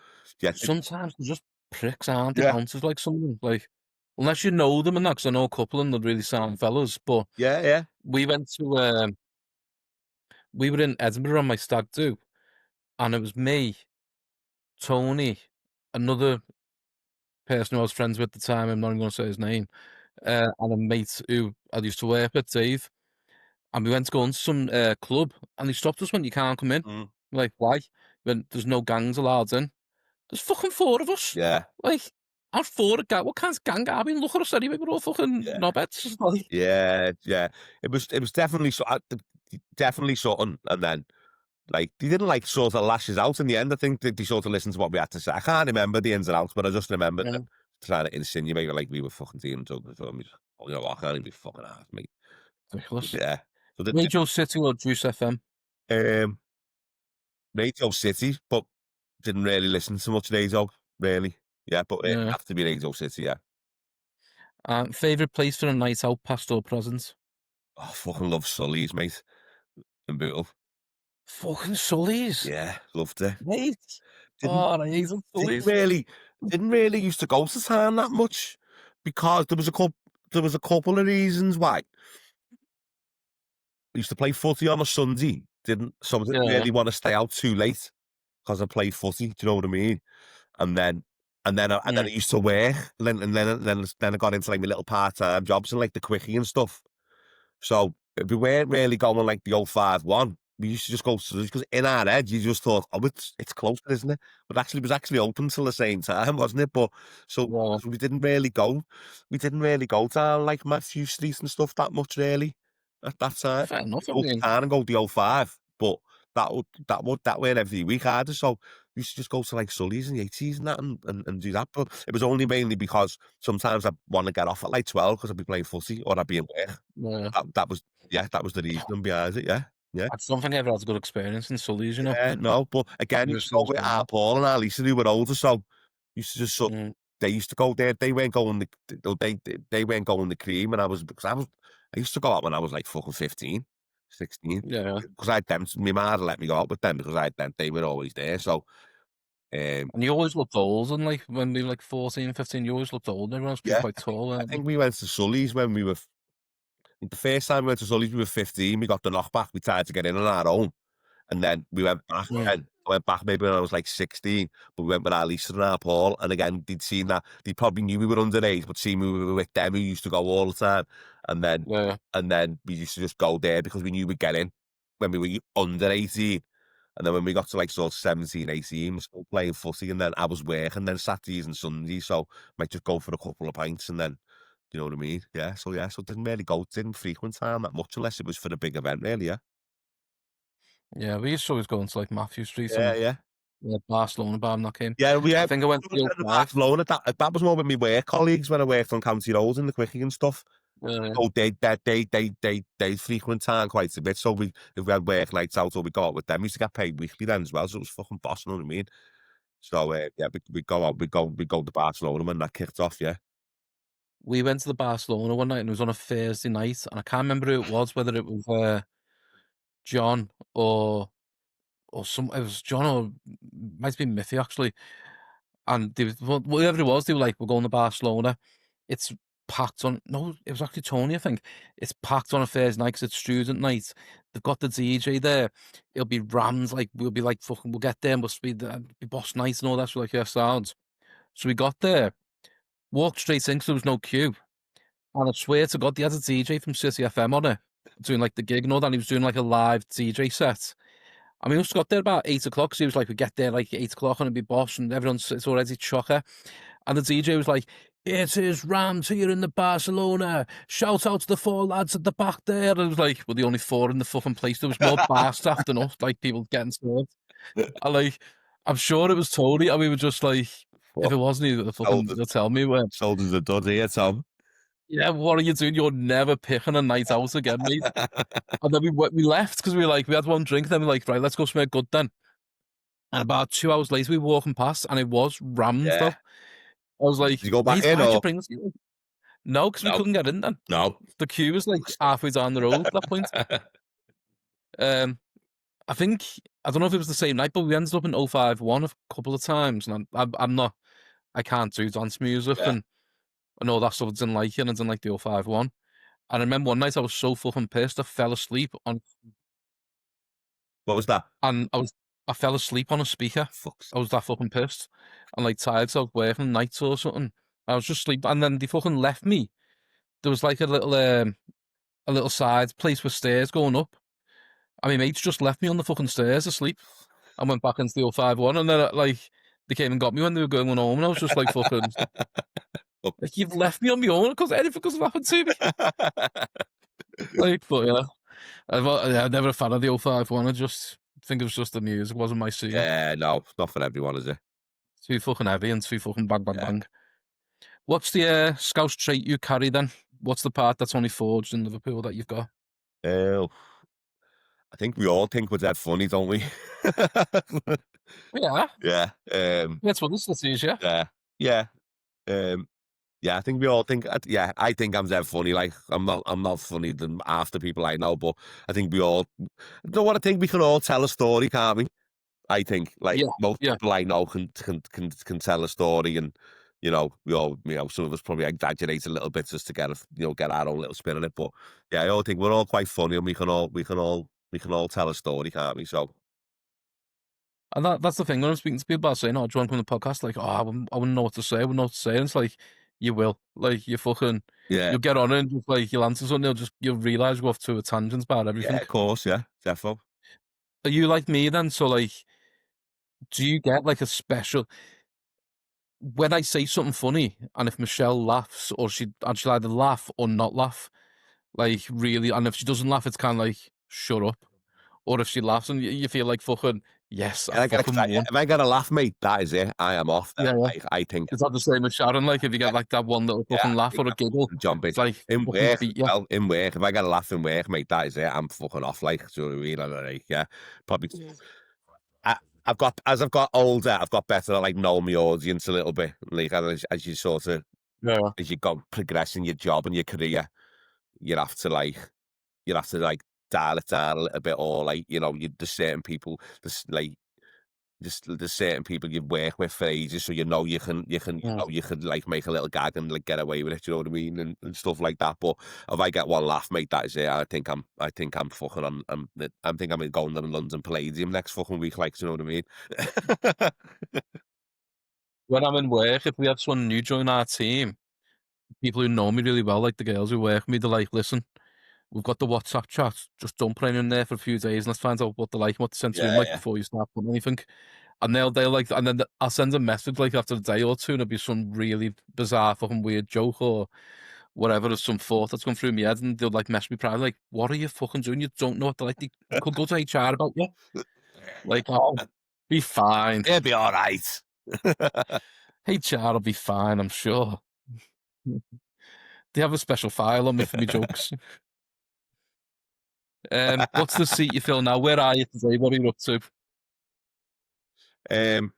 yeah, Sometimes they're just pricks, aren't they? yeah, Bouncers like someone like, unless you know them and that. Because I know a couple and they're really sound fellas. But yeah, yeah. we went to we were in Edinburgh on my stag do, and it was me, Tony, another person who I was friends with at the time. I'm not even going to say his name. And a mate who I used to work with, Dave. And we went to go into some club, and they stopped us when you can't come in. Mm, Like, why? When there's no gangs allowed in. There's fucking four of us. yeah, Like, I'm four of gang. What kind of gang are we? Look at us anyway. We're all fucking yeah, knobheads. Like, yeah, yeah. It was definitely definitely something, and then. Like, they didn't like sort of lash us out in the end. I think they sort of listened to what we had to say. I can't remember the ins and outs, but I just remember yeah, them trying to insinuate like we were fucking dealing drugs. So I can't even be fucking ass, mate. ridiculous. Yeah. So Radio City or Juice FM? um, Radio City, but didn't really listen to much radio, really. Yeah, but it Yeah. have to be Radio City, yeah. Favorite place for a night out, past or present? Oh, I fucking love Sully's, mate. In Bootle. Fucking Sully's. Yeah, loved it. Mate. Didn't Oh, I hate didn't Sully's. really didn't really used to go to town that much because there was a couple of reasons why. I used to play footy on a Sunday, so I didn't Yeah. really want to stay out too late because I played footy. Do you know what I mean? And then I Mm. used to work, and then I got into like my little part-time jobs and like the quickie and stuff. So we weren't really going like the old 5-1. we used to just go to because in our head you just thought, oh, it's closer, isn't it? But actually, it was actually open till the same time, wasn't it? But so Yeah, we didn't really go down like Matthew Street and stuff that much really at that time. fair enough. We I go to mean, town and go the O5, but that went every week either. So we used to just go to like Sully's and Yates's and that and do that. But it was only mainly because sometimes I'd want to get off at like 12 because I'd be playing footy or I'd be in work. yeah. That was that was the reason behind it. Yeah, yeah. I don't think I ever had a good experience in Sully's, you know. Yeah, no, but again, you used to Obviously, go it's with fine. our Paul and our Lisa who were older, so used to just Mm, they used to go there. They weren't going they weren't going the cream, and I used to go out when I was like fucking 15, 16 yeah. because I had them. My mother let me go out with them because I had them. They were always there. So And you always looked old, and like when we were like 14, 15, you always looked old. Everyone else being yeah, quite tall, I weren't they? think we went to Sully's when we were. The first time we went to Sully's, we were 15. We got the knockback. We tried to get in on our own. And then we went back Mm, again. I went back maybe when I was like 16, but we went with our Lisa and our Paul. And again, they'd seen that. They probably knew we were underage, but seen we were with them who used to go all the time. And then yeah, and then we used to just go there because we knew we'd get in when we were under 18. And then when we got to like sort of 17, 18, we were still playing footy. And then I was working then Saturdays and Sundays. So might just go for a couple of pints and then, you know what I mean? Yeah. So didn't really go, didn't frequent time that much unless it was for a big event, really. Yeah. yeah. We used to always go into like Matthew Street Yeah, and yeah. Barcelona bar and that came. Yeah, I think I went to we the went to O5. Barcelona. That was more with my work colleagues when I worked on County Road and the Quickie and stuff. Uh, So they frequent time quite a bit. So if we had work nights out or we go out with them, we used to get paid weekly then as well. So it was fucking boss, you know what I mean? So yeah, we go out, we go to Barcelona when that kicked off. Yeah, we went to the Barcelona one night, and it was on a Thursday night, and I can't remember who it was, whether it was John or some. It was John or might have been Miffy actually. And they was, whatever it was, they were like, "We're going to Barcelona. It's packed on." No, it was actually Tony, I think. It's packed on a Thursday night 'cause it's student night. They've got the DJ there. It'll be rammed. Like we'll be like, "Fucking, we'll get there. Must be be boss night and all that." So like, yeah, sounds. So we got there, walked straight in 'cause there was no queue, and I swear to God, they had a DJ from City FM on it, doing like the gig and all that. And he was doing like a live DJ set. And we must have got there about 8 o'clock. So he was like, "We get there like 8 o'clock and it'd be boss, and everyone's it's already chocker." And the DJ was like, "It is Rams here in the Barcelona. Shout out to the four lads at the back there." And it was like, we're the only four in the fucking place. There was more bar staff than us, like people getting served. And like, I'm sure it was Tony, and we were just like, if fuck, it wasn't, he fucking shoulders, they'll tell me when. shoulders are done here, Tom. Yeah, what are you doing? You're never picking a night out again, mate. And then we left because we were like, we had one drink, then we were like, right, let's go somewhere good then. And about 2 hours later, we were walking past, and it was rammed though. Yeah. I was like, Did you go back mate, in why'd you or bring us here? No, because we no? couldn't get in then. No. The queue was like halfway down the road at that point. Um, I think I don't know if it was the same night, but we ended up in 051 a couple of times, and I'm not, I can't do dance music Yeah. and all that stuff. I didn't like it, and I didn't like the 051. And I remember one night I was so fucking pissed, I fell asleep on, What was that? and I fell asleep on a speaker. Fuck's I was that fucking pissed and like tired, so I was working nights or something. I was just asleep, and then they fucking left me. There was like a little side place with stairs going up. And my mates just left me on the fucking stairs asleep. I went back into the 051, and then like they came and got me when they were going home, and I was just like fucking like, you've left me on my own because anything could have happened to me. Like, but yeah, I'm never a fan of the 051. I just think it was just the music, it wasn't my scene. Yeah, no, it's not for everyone, is it? Too fucking heavy and too fucking bang bang Yeah. bang. What's the Scouse trait you carry then? What's the part that's only forged in Liverpool that you've got? I think we all think we're dead funny, don't we? Yeah, Yeah. that's what this is, yeah. Yeah. Yeah. Um, yeah, I think we all think. Yeah, I think I'm dead funny. Like I'm not funny than half the people I know, but I think we all. Know what I think we can all tell a story, can't we? I think like Yeah, most yeah. people I know can tell a story, and we all some of us probably exaggerate a little bit just to get get our own little spin on it. But yeah, I all think we're all quite funny, and we can all tell a story, can't we? So And that's the thing when I'm speaking to people about saying, "Oh, do you want to come on the podcast?" Like, "Oh, I wouldn't know what to say. I wouldn't know what to say." And it's like, you will. Like, you fucking, yeah, you'll get on it and just like you'll answer something. You'll realize you go off to a tangent about yeah, everything. of course, yeah, defo. Are you like me then? So like, do you get like a special when I say something funny, and if Michelle laughs, or she'll either laugh or not laugh, like really, and if she doesn't laugh, it's kind of like shut up. Or if she laughs and you feel like fucking yes, I And I get fucking excited. won. If I get a laugh, mate, that is it. I am off then. Yeah, yeah. I think, Is that the same as Sharon? Like if you yeah, get like that one little yeah, fucking I laugh think or a I'm giggle, jumping. it's like In fucking work as beat you. well, in work, if I get a laugh in work, mate, that is it. I'm fucking off, like, do you know what I mean? I'm like, yeah, probably. I, as I've got older, I've got better at like knowing my audience a little bit. Like as you sort of Yeah. as you go progress in your job and your career, you have to like you have to like dial it down a little bit, or like there's certain people, there's certain people you've worked with for ages, so Mm. you can like make a little gag and like get away with it, you know what I mean, and stuff like that. But if I get one laugh, mate, that is it. I think I'm fucking on. I think I'm going to the London Palladium next fucking week, like, do you know what I mean? When I'm in work, if we have someone new join our team, people who know me really well, like the girls who work with me, they're like, listen, we've got the WhatsApp chat. Just don't put anyone in there for a few days and let's find out what they like, what the sense of room Yeah, like yeah. before you start putting anything. And they'll like, and then I'll send a message like after a day or two, and it'll be some really bizarre, fucking weird joke or whatever of some thought that's gone through my head, and they'll like mess me private, like, what are you fucking doing? You don't know what they like. They could go to HR about you. Like, oh, be fine. It'll be all right. HR will be fine, I'm sure. They have a special file on me for me jokes. What's the seat you fill now? Where are you today? What are you up to? um,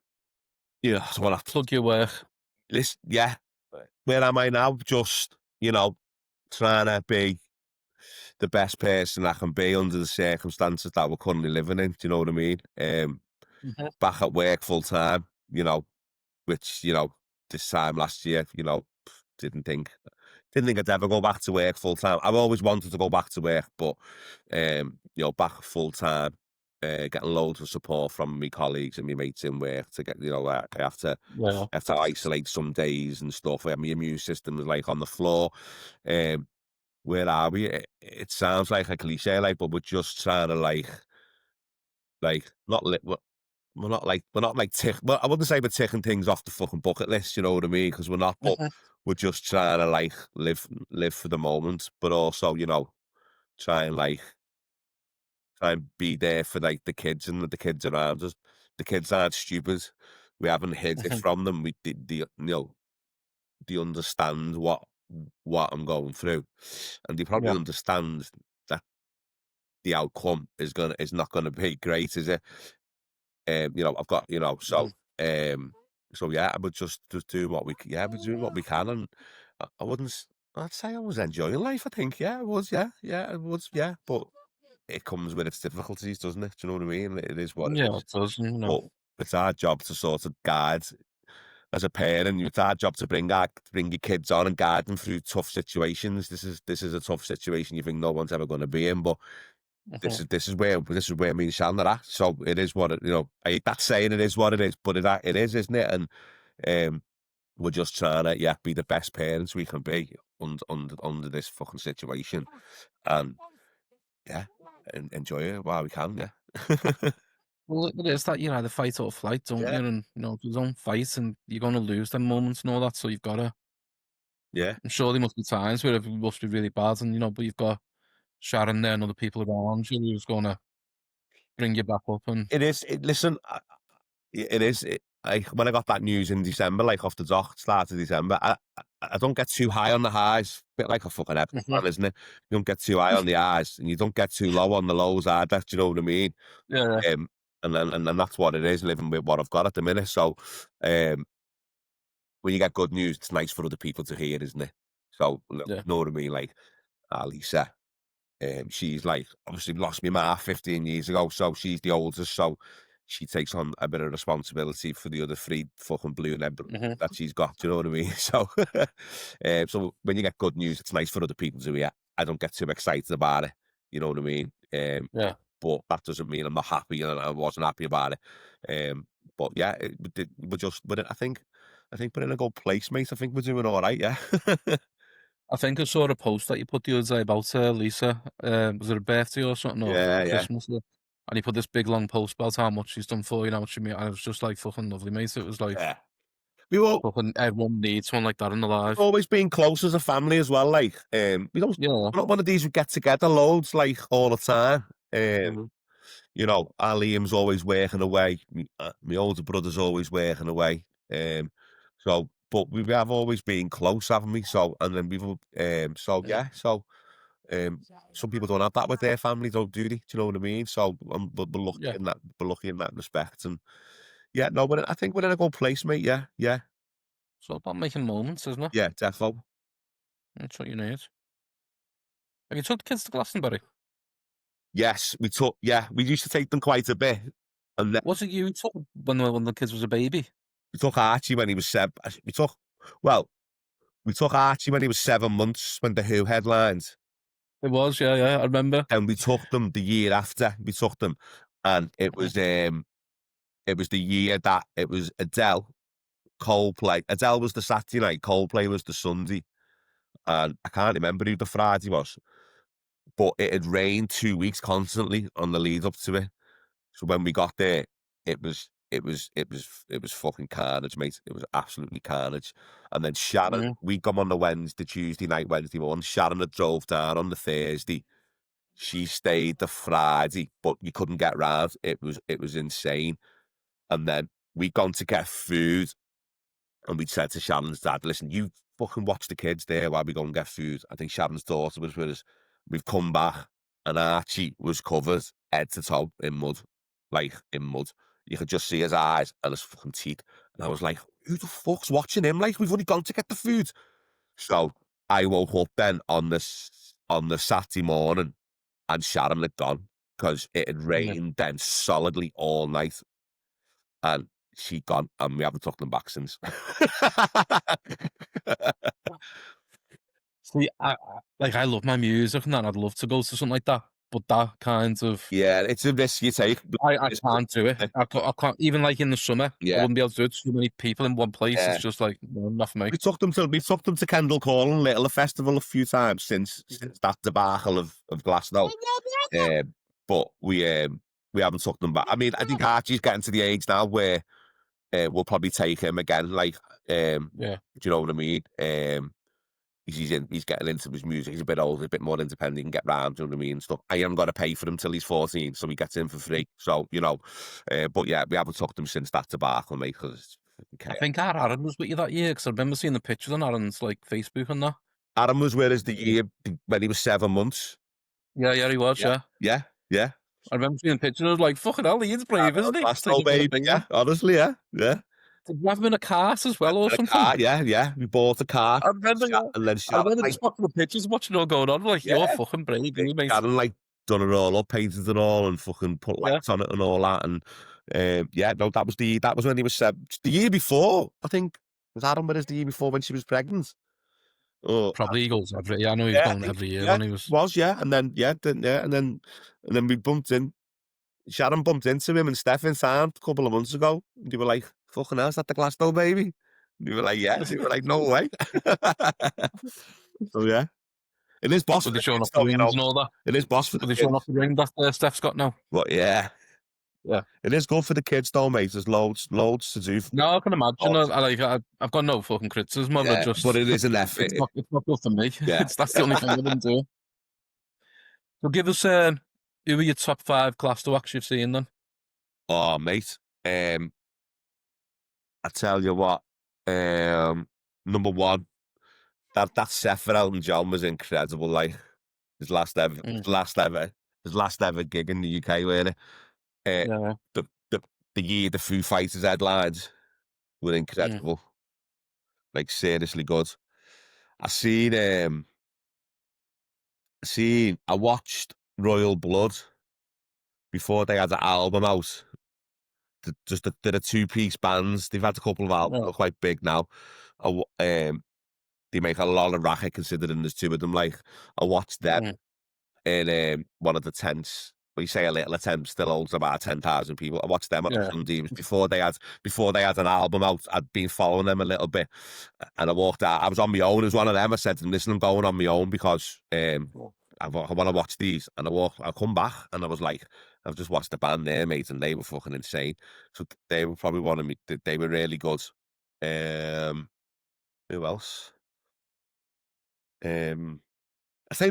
so what I Plug your work. this, yeah. Where am I now? Just trying to be the best person I can be under the circumstances that we're currently living in. Do you know what I mean? Mhm. Back at work full time. Which this time last year, didn't think didn't think I'd ever go back to work full time. I've always wanted to go back to work, but back full time, getting loads of support from my colleagues and my mates in work to get, Yeah. I have to isolate some days and stuff. My immune system is like on the floor. Um, where are we? It sounds like a cliche, like, but we're just trying to not we're not like tick. Well, I wouldn't say we're ticking things off the fucking bucket list. You know what I mean? Because we're not. But Mhm. we're just trying to like live for the moment, but also try and like try and be there for like the kids and the kids around us. The kids aren't stupid. We haven't hid it Mhm. from them. They understand what I'm going through, and they probably Yeah. understand that the outcome is not gonna be great, is it? I've got Mhm. so yeah, we're just doing what we're doing what we can, and I wouldn't. I'd say I was enjoying life. I think, yeah, I was, yeah, it was, yeah, but it comes with its difficulties, doesn't it? Do you know what I mean? It is what it Yeah, is. it does, you know. But it's our job to sort of guide as a parent. It's our job to bring your kids on and guide them through tough situations. This is a tough situation you think no one's ever going to be in, but Mhm. this is where me and Shan are at. So it is what it. I hate that saying, it is what it is, but it is, isn't it? And um, we're just trying to be the best parents we can be under this fucking situation, and yeah, and enjoy it while we can. Yeah. Well, it is that you either fight or flight, don't Yeah, you? And if you don't fight, and you're gonna lose them moments and all that. So you've got to. yeah. I'm sure there must be times where it must be really bad, and but you've got Sharon there and other people around you who's gonna bring you back up. And It is. Listen, it is. When I got that news in December, like off the dock, start of December, I don't get too high on the highs. Bit like a fucking F Mhm. fan, isn't it? You don't get too high on the highs, and you don't get too low on the lows either. Do you know what I mean? Yeah, Um, and that's what it is, living with what I've got at the minute. So, um, when you get good news, it's nice for other people to hear, isn't it? So, yeah. know what I mean? Like, Lisa. She's like obviously lost me ma 15 years ago, so she's the oldest, so she takes on a bit of responsibility for the other three fucking blue neb Hmm. that she's got. Do you know what I mean? So, so when you get good news, it's nice for other people to hear. I don't get too excited about it. You know what I mean? Yeah. But that doesn't mean I'm not happy, and I wasn't happy about it. But yeah, I think we're in a good place, mate. I think we're doing all right. Yeah. I think I saw a post that you put the other day about Lisa. Was it a birthday or something or Yeah, yeah. Christmas? And he put this big long post about how much he's done for you, how much you mean. And it was just like fucking lovely, mate. It was like Yeah. We were fucking everyone needs someone like that in their we've life. always been close as a family as well. Like, we don't. Yeah. We're not one of these who get together loads like all the time. Mhm. You know, our Liam's always working away. My older brother's always working away. So, but we have always been close, haven't we? So, and then so Yeah. yeah, so some people don't have that with their family, don't do they? Do you know what I mean? So, we're lucky Yeah. in that. We're lucky in that respect, and yeah, no, but I think we're in a good place, mate. Yeah, yeah, It's all about making moments, isn't it? yeah, defo. That's what you need. Have you took the kids to Glastonbury? Yes, yeah, we used to take them quite a bit, and then Was it you who took when the kids was a baby? we took Archie when he was 7. Well, we took Archie when he was 7 months when the Who headlined. It was, yeah, yeah. I remember. And we took them the year after. We took them, and it was the year that it was Adele, Coldplay. Adele was the Saturday night, Coldplay was the Sunday, and I can't remember who the Friday was, but it had rained 2 weeks constantly on the lead up to it. So when we got there, it was fucking carnage, mate. It was absolutely carnage. And then Sharon, Mm, we come on the Tuesday night, Wednesday morning. Sharon had drove down on the Thursday. She stayed the Friday, but you couldn't get round. It was insane. And then we gone to get food, and we said to Sharon's dad, "Listen, you fucking watch the kids there while we go and get food." I think Sharon's daughter was with us. We've come back, and Archie was covered head to toe in mud, like in mud. You could just see his eyes and his fucking teeth. And I was like, "Who the fuck's watching him? Like, we've only gone to get the food." So I woke up then on the Saturday morning, and Sharon had gone because it had yeah. rained then solidly all night, and she gone, and we haven't took them back since. See, I love my music and that. And I'd love to go to something like that, but that kind of Yeah, it's a risk you take. But I can't do it. I can't even like in the summer. I yeah, wouldn't be able to do it. Too many people in one place. It's yeah. just like no, not for me. We took them to Kendall Corn and Little Festival a few times since that debacle of Glasgow. But we haven't took them back. I mean, I think Archie's getting to the age now where we'll probably take him again. Like, Yeah, do you know what I mean? He's getting into his music. He's a bit older, a bit more independent. He can get round. Do you know what I mean? Stuff. I haven't got to pay for him till he's 14, so he gets in for free. So you know, but yeah, we haven't took them since that debacle, mate. Because it's fucking I chaos. think our Aaron was with you that year because I remember seeing the pictures on Aaron's like Facebook and that. Adam was with us the year when he was 7 months. Yeah, yeah, he was. Yeah, Yeah, yeah, yeah. I remember seeing the pictures. I was like, "Fucking hell, he's brave, isn't he?" Last Taking old a bit of baby. thing. Yeah, honestly, yeah, yeah. Did you have him in a cart as well or A something? car, yeah, yeah. We bought a car, I remember. Yeah. and then I Sharon, remember like, just watching the pictures, watching it all going on. Like, you're yeah, fucking brave, you mate. Sharon, like, done it all up, painted it all, and fucking put Yeah, lights on it and all that. And yeah, no, that was when he was 7. The year before, I think, was Adam with us the year before when she was pregnant? Oh, probably he goes every. Yeah, I know he was yeah, I going think, every year yeah, when he it was. was, yeah, and then and then we bumped in. Sharon bumped into him and Steph in town a couple of months ago. And they were like, "Fucking hell, is that the Glasgow baby?" And they were like, "Yeah." They were like, "No way." So yeah, it is boss Were for they the showing kids, off the though. You rings know, and all that? it is boss for Were the they showing off kids. the ring that Steph's got now? But yeah, Yeah. it is good for the kids, though, mate. There's loads to do. No, I can imagine. Loads. I've got no fucking criticism of it. Yeah, but Just it is an effort. it's not good for me. Yeah. That's the only thing I didn't do. So give us who are your top 5 Glasgow acts you've seen then? Oh, mate. I tell you what. Number one, that set for Elton John was incredible. Like his last ever, Mm, his last ever gig in the UK, really. Uh, yeah. the the the year the Foo Fighters headlines were Mm, incredible. Like seriously good. I seen I watched Royal Blood before they had the album out. They're a two-piece bands. They've had a couple of albums. yeah. They're quite big now. They make a lot of racket considering there's two of them. Like I watched them Mm, in one of the tents. We say a little tent still holds about 10,000 people. I watched them on a yeah. Sunday. It was before they had an album out. I'd been following them a little bit, and I walked out. I was on my own as one of them. I said, "Listen, I'm going on my own because I want to watch these, and I come back, and I was like, I've just watched the band there, mate, and they were fucking insane. So they were probably one of me. They were really good. Um, who else? Um, Can I tell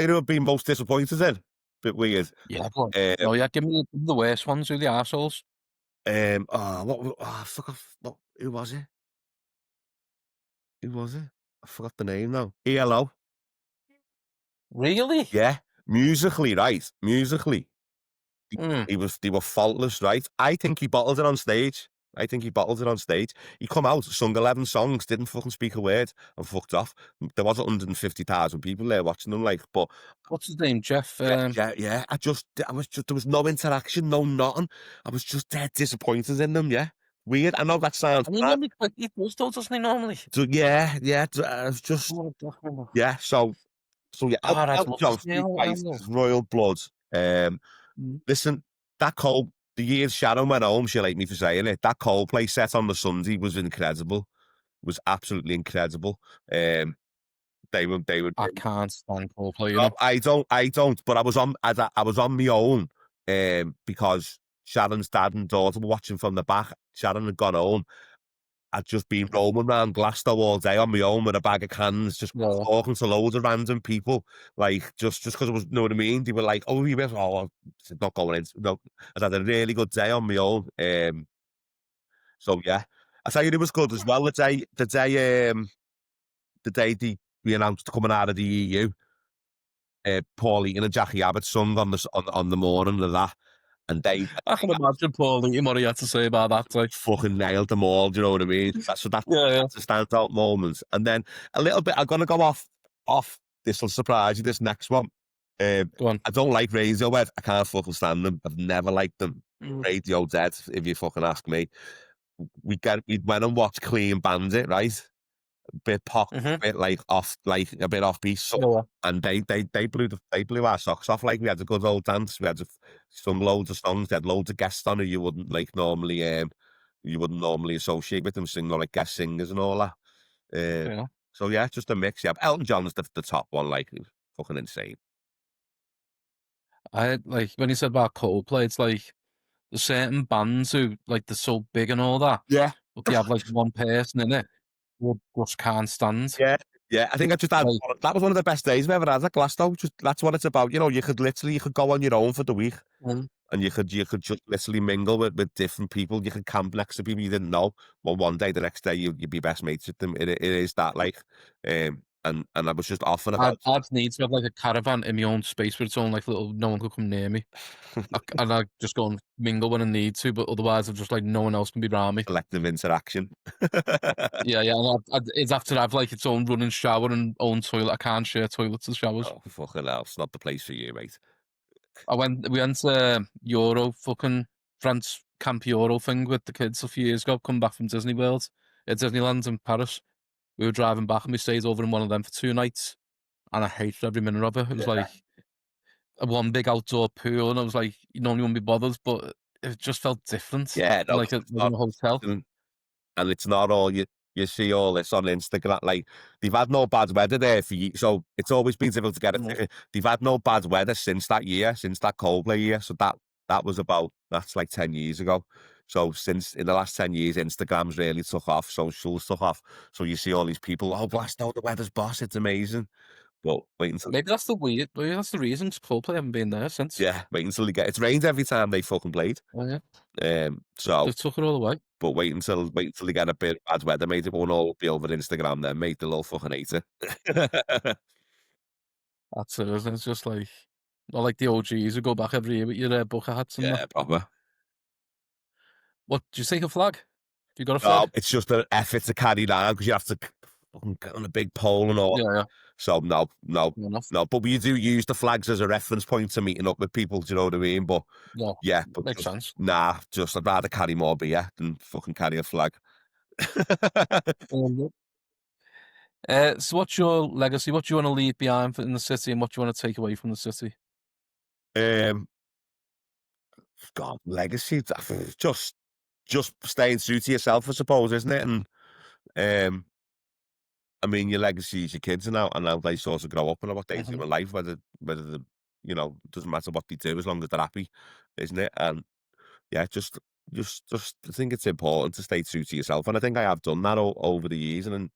you who I've been most disappointed in? Bit weird. Yeah, go on. Um, No, yeah, give me the worst ones. Who the arseholes? I forgot. Who was it? Who was it? I forgot the name now. ELO. Really? Yeah, musically, right? Musically, Mm. they were faultless, right? I think he bottled it on stage. I think he bottled it on stage. He come out, sung 11 songs, didn't fucking speak a word, and fucked off. There was 150,000 people there watching them, like, but What's his name? Jeff. yeah. There was no interaction, no nothing. I was just dead disappointed in them. Yeah, weird. I know that sounds And he bad. normally he does though, doesn't he normally? So yeah. I was just Oh, definitely. yeah. So yeah, Ah, I'd Elton love to John, see Street him. Fighter's Royal Blood. Um, Mm. Listen, the year Sharon went home, she'll hate me for saying it. That Coldplay set on the Sunday was incredible. Was absolutely incredible. They were. I can't stand Coldplay, you No, know. I don't. But I was on my own, because Sharon's dad and daughter were watching from the back. Sharon had gone home. I'd just been roaming around Glasgow all day on my own with a bag of cans, just Yeah. talking to loads of random people, like just because it was, you know what I mean? They were like, "Oh, you been?" Oh, I said, "Not going in." No, I had a really good day on my own. So yeah, I tell you, it was good as well. The day we announced coming out of the EU, Paul Eaton and Jackie Abbott sung on the morning of that, and I can imagine Paul Liam what he had to say about that. Like, fucking nailed them all. Do you know what I mean? yeah, yeah. That's a standout moment. And then a little bit, I'm gonna go off. This will surprise you. This next one. Go on. I don't like Radiohead. I can't fucking stand them. I've never liked them. Mm. Radio dead, if you fucking ask me. We went and watched Clean Bandit, right? Bit pop, Mm-hmm. bit like off, like a bit offbeat. So, Yeah. and they blew our socks off. Like we had a good old dance. We had sung loads of songs. They had loads of guests on who you wouldn't normally associate with them, singing like guest singers and all that. Uh, Yeah. so yeah, just a mix. Yeah, Elton John's the top one. Like, it was fucking insane. I like when you said about Coldplay, it's like there's certain bands who like they're so big and all that, Yeah, but they have like one person in it who just can't stand. yeah, yeah. I think I just had Like, that was one of the best days I've ever had at Glasgow. Just that's what it's about. You know, you could go on your own for the week. mm, And you could just literally mingle with different people. You could camp next to people you didn't know. Well, one day, the next day, you'd be best mates with them. It is that like, and I was just off and about. I'd need to have like a caravan in my own space where it's own like little, no one could come near me. And I just go and mingle when I need to, but otherwise, I'm just like no one else can be around me. Selective interaction. Yeah, yeah. And it's have to have like its own running shower and own toilet. I can't share toilets and showers. Oh, fucking hell. It's not the place for you, mate. We went to Euro fucking France Camp Euro thing with the kids a few years ago. Come back from Disney World at Disneyland in Paris. We were driving back and we stayed over in one of them for 2 nights, and I hated every minute of it. It was Yeah. like a one big outdoor pool, and I was like, you normally wouldn't be bothered, but it just felt different Yeah, than no, like it's in not. a hotel. And it's not all you see all this on Instagram. Like they've had no bad weather there for years, so it's always been difficult to get a Mm. ticket. They've had no bad weather since that year, since that Coldplay year. So that's like 10 years ago. So since in the last 10 years, Instagram's really took off, socials took off. So you see all these people, oh blast out the weather's boss, it's amazing. But Maybe that's the reason 'cause Coldplay haven't been there since. wait until they get it's rained every time they fucking played. Oh, yeah. So They've took it all away. but wait until they get a bit of bad weather, mate. It won't all be over Instagram then, mate. They'll all fucking hate it. That's it, isn't it? It's just like, not like the OGs who go back every year with your bucket hats and that. Yeah, proper. What, do you take a flag? Have you got a No, flag? it's just an effort to carry down because you have to fucking get on a big pole and all. Yeah, yeah. So Fair enough. no. But we do use the flags as a reference point to meeting up with people. Do you know what I mean? But Yeah, yeah, but makes sense. just I'd rather carry more beer than fucking carry a flag. Yeah. So what's your legacy? What do you want to leave behind in the city, and what do you want to take away from the city? um, God, legacy. Just staying true to yourself, I suppose, isn't it? And um, I mean, your legacy is your kids and how they sort of grow up and what they do Mhm. in life, whether the doesn't matter what they do as long as they're happy, isn't it? And yeah, just I think it's important to stay true to yourself, and I think I have done that over the years, and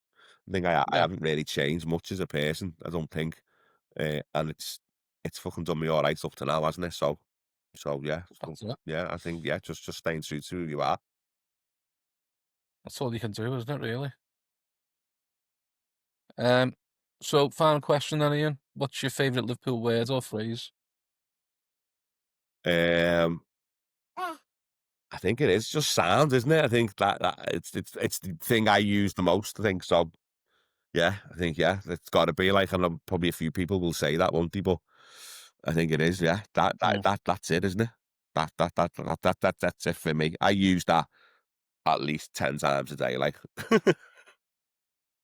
I think I Yeah, haven't really changed much as a person. I don't think, and it's fucking done me all right up to now, hasn't it? So yeah, that's it. yeah, I think yeah, just staying true to who you are. That's all you can do, isn't it, really? Um, so final question then, Ian. What's your favourite Liverpool word or phrase? Um, I think it is just sound, isn't it? I think that it's the thing I use the most. I think so. Yeah, I think yeah, it's got to be like, and probably a few people will say that, won't they? But I think it is. Yeah, Mm. that's it, isn't it? That's it for me. I use that at least 10 times a day. Like,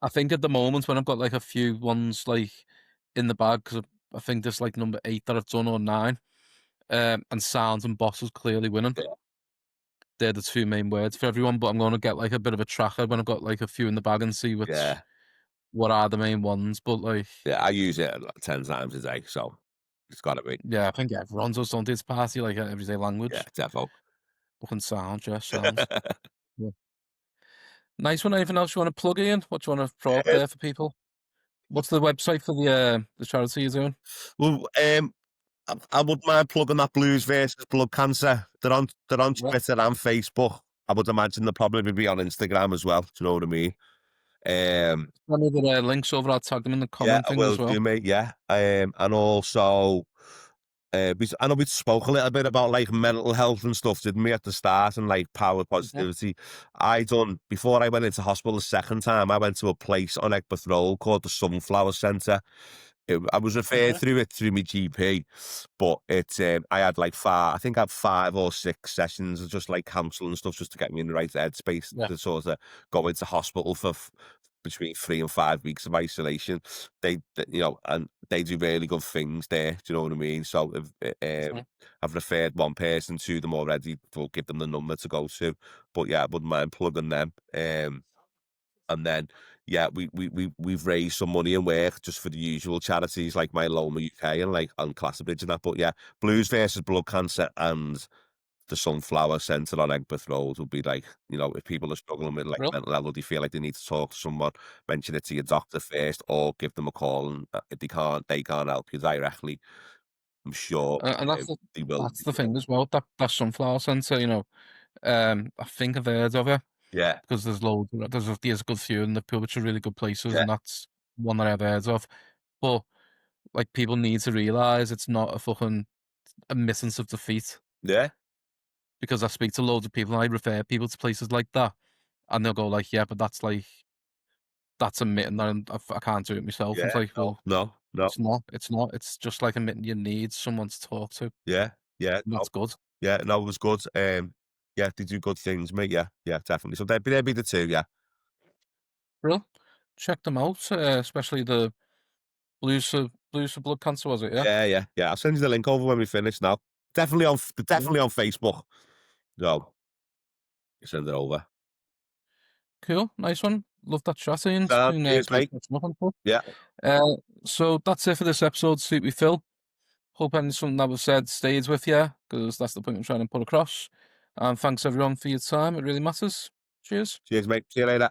I think at the moment when I've got like a few ones like in the bag, because I think there's like number 8 that I've done or 9, and sounds and bosses clearly winning. yeah, They're the 2 main words for everyone, but I'm gonna get like a bit of a tracker when I've got like a few in the bag and see yeah, what are the main ones. But like, yeah. I use it like 10 times a day, so it's got to be. yeah, I think everyone does, don't they? It's party like everyday Yeah, language. defo. Fucking sound, yeah, sound. Yeah. Nice one. Anything else you want to plug in? What do you want to throw out there for people? What's the website for the charity you're doing? Well, I wouldn't mind plugging that Blues versus Blood Cancer. They're on Yeah. Twitter and Facebook. I would imagine they'll probably be on Instagram as well. Do you know what I mean? Send me the links over. I'll tag them in the Yeah, comment I thing will as well. do, mate. Yeah. And also, I know we spoke a little bit about like mental health and stuff, didn't we, at the start, and like power Mhm. positivity. Before I went into hospital the second time, I went to a place on Egberth Road called the Sunflower Centre. I was referred Mhm. through it through my GP, but I had like I think I had 5 or 6 sessions of just like counselling and stuff just to get me in the right headspace Yeah. to sort of go into hospital for between 3 and 5 weeks of isolation. And they do really good things there. Do you know what I mean? So Mhm. I've referred one person to them already. We'll give them the number to go to. But yeah, I wouldn't mind plugging them. And then, yeah, we've raised some money and work just for the usual charities like My Loma UK and like on Clatterbridge and that. But yeah, Blues versus Blood Cancer and the Sunflower Centre on Egberth Road would be like, if people are struggling with like Real. mental health, or they feel like they need to talk to someone, mention it to your doctor first, or give them a call. And if they can't help you directly, I'm sure And they will. that's the thing as well. That sunflower centre, I think I've heard of it Yeah, because there's loads. There's a good few in Liverpool, which are really good places, yeah, and that's one that I've heard of. But like people need to realise it's not a fucking a missive of defeat yeah, because I speak to loads of people and I refer people to places like that, and they'll go like, "Yeah, but that's admitting that I can't do it myself." And it's yeah. like, No, well, no, no. it's not. It's not. It's just like admitting you need someone to talk to. Yeah, yeah. And No, that's good. yeah, no, it was good. Yeah, they do good things, mate. Yeah, yeah, definitely. So they'd be the two. Yeah, Real. Check them out, especially the Blues for Blood Cancer, was it? Yeah. yeah, yeah, yeah. I'll send you the link over when we finish. Now, Cool. definitely on Facebook. So you send it over. Cool. Nice one. Love that chat, Ian. It's been Cheers, great mate. catching up on stuff. Yeah, So that's it for this episode. Sleep with Phil. Hope something that was said stays with you because that's the point I'm trying to put across. And thanks everyone for your time. It really matters. Cheers. cheers, mate. See you later.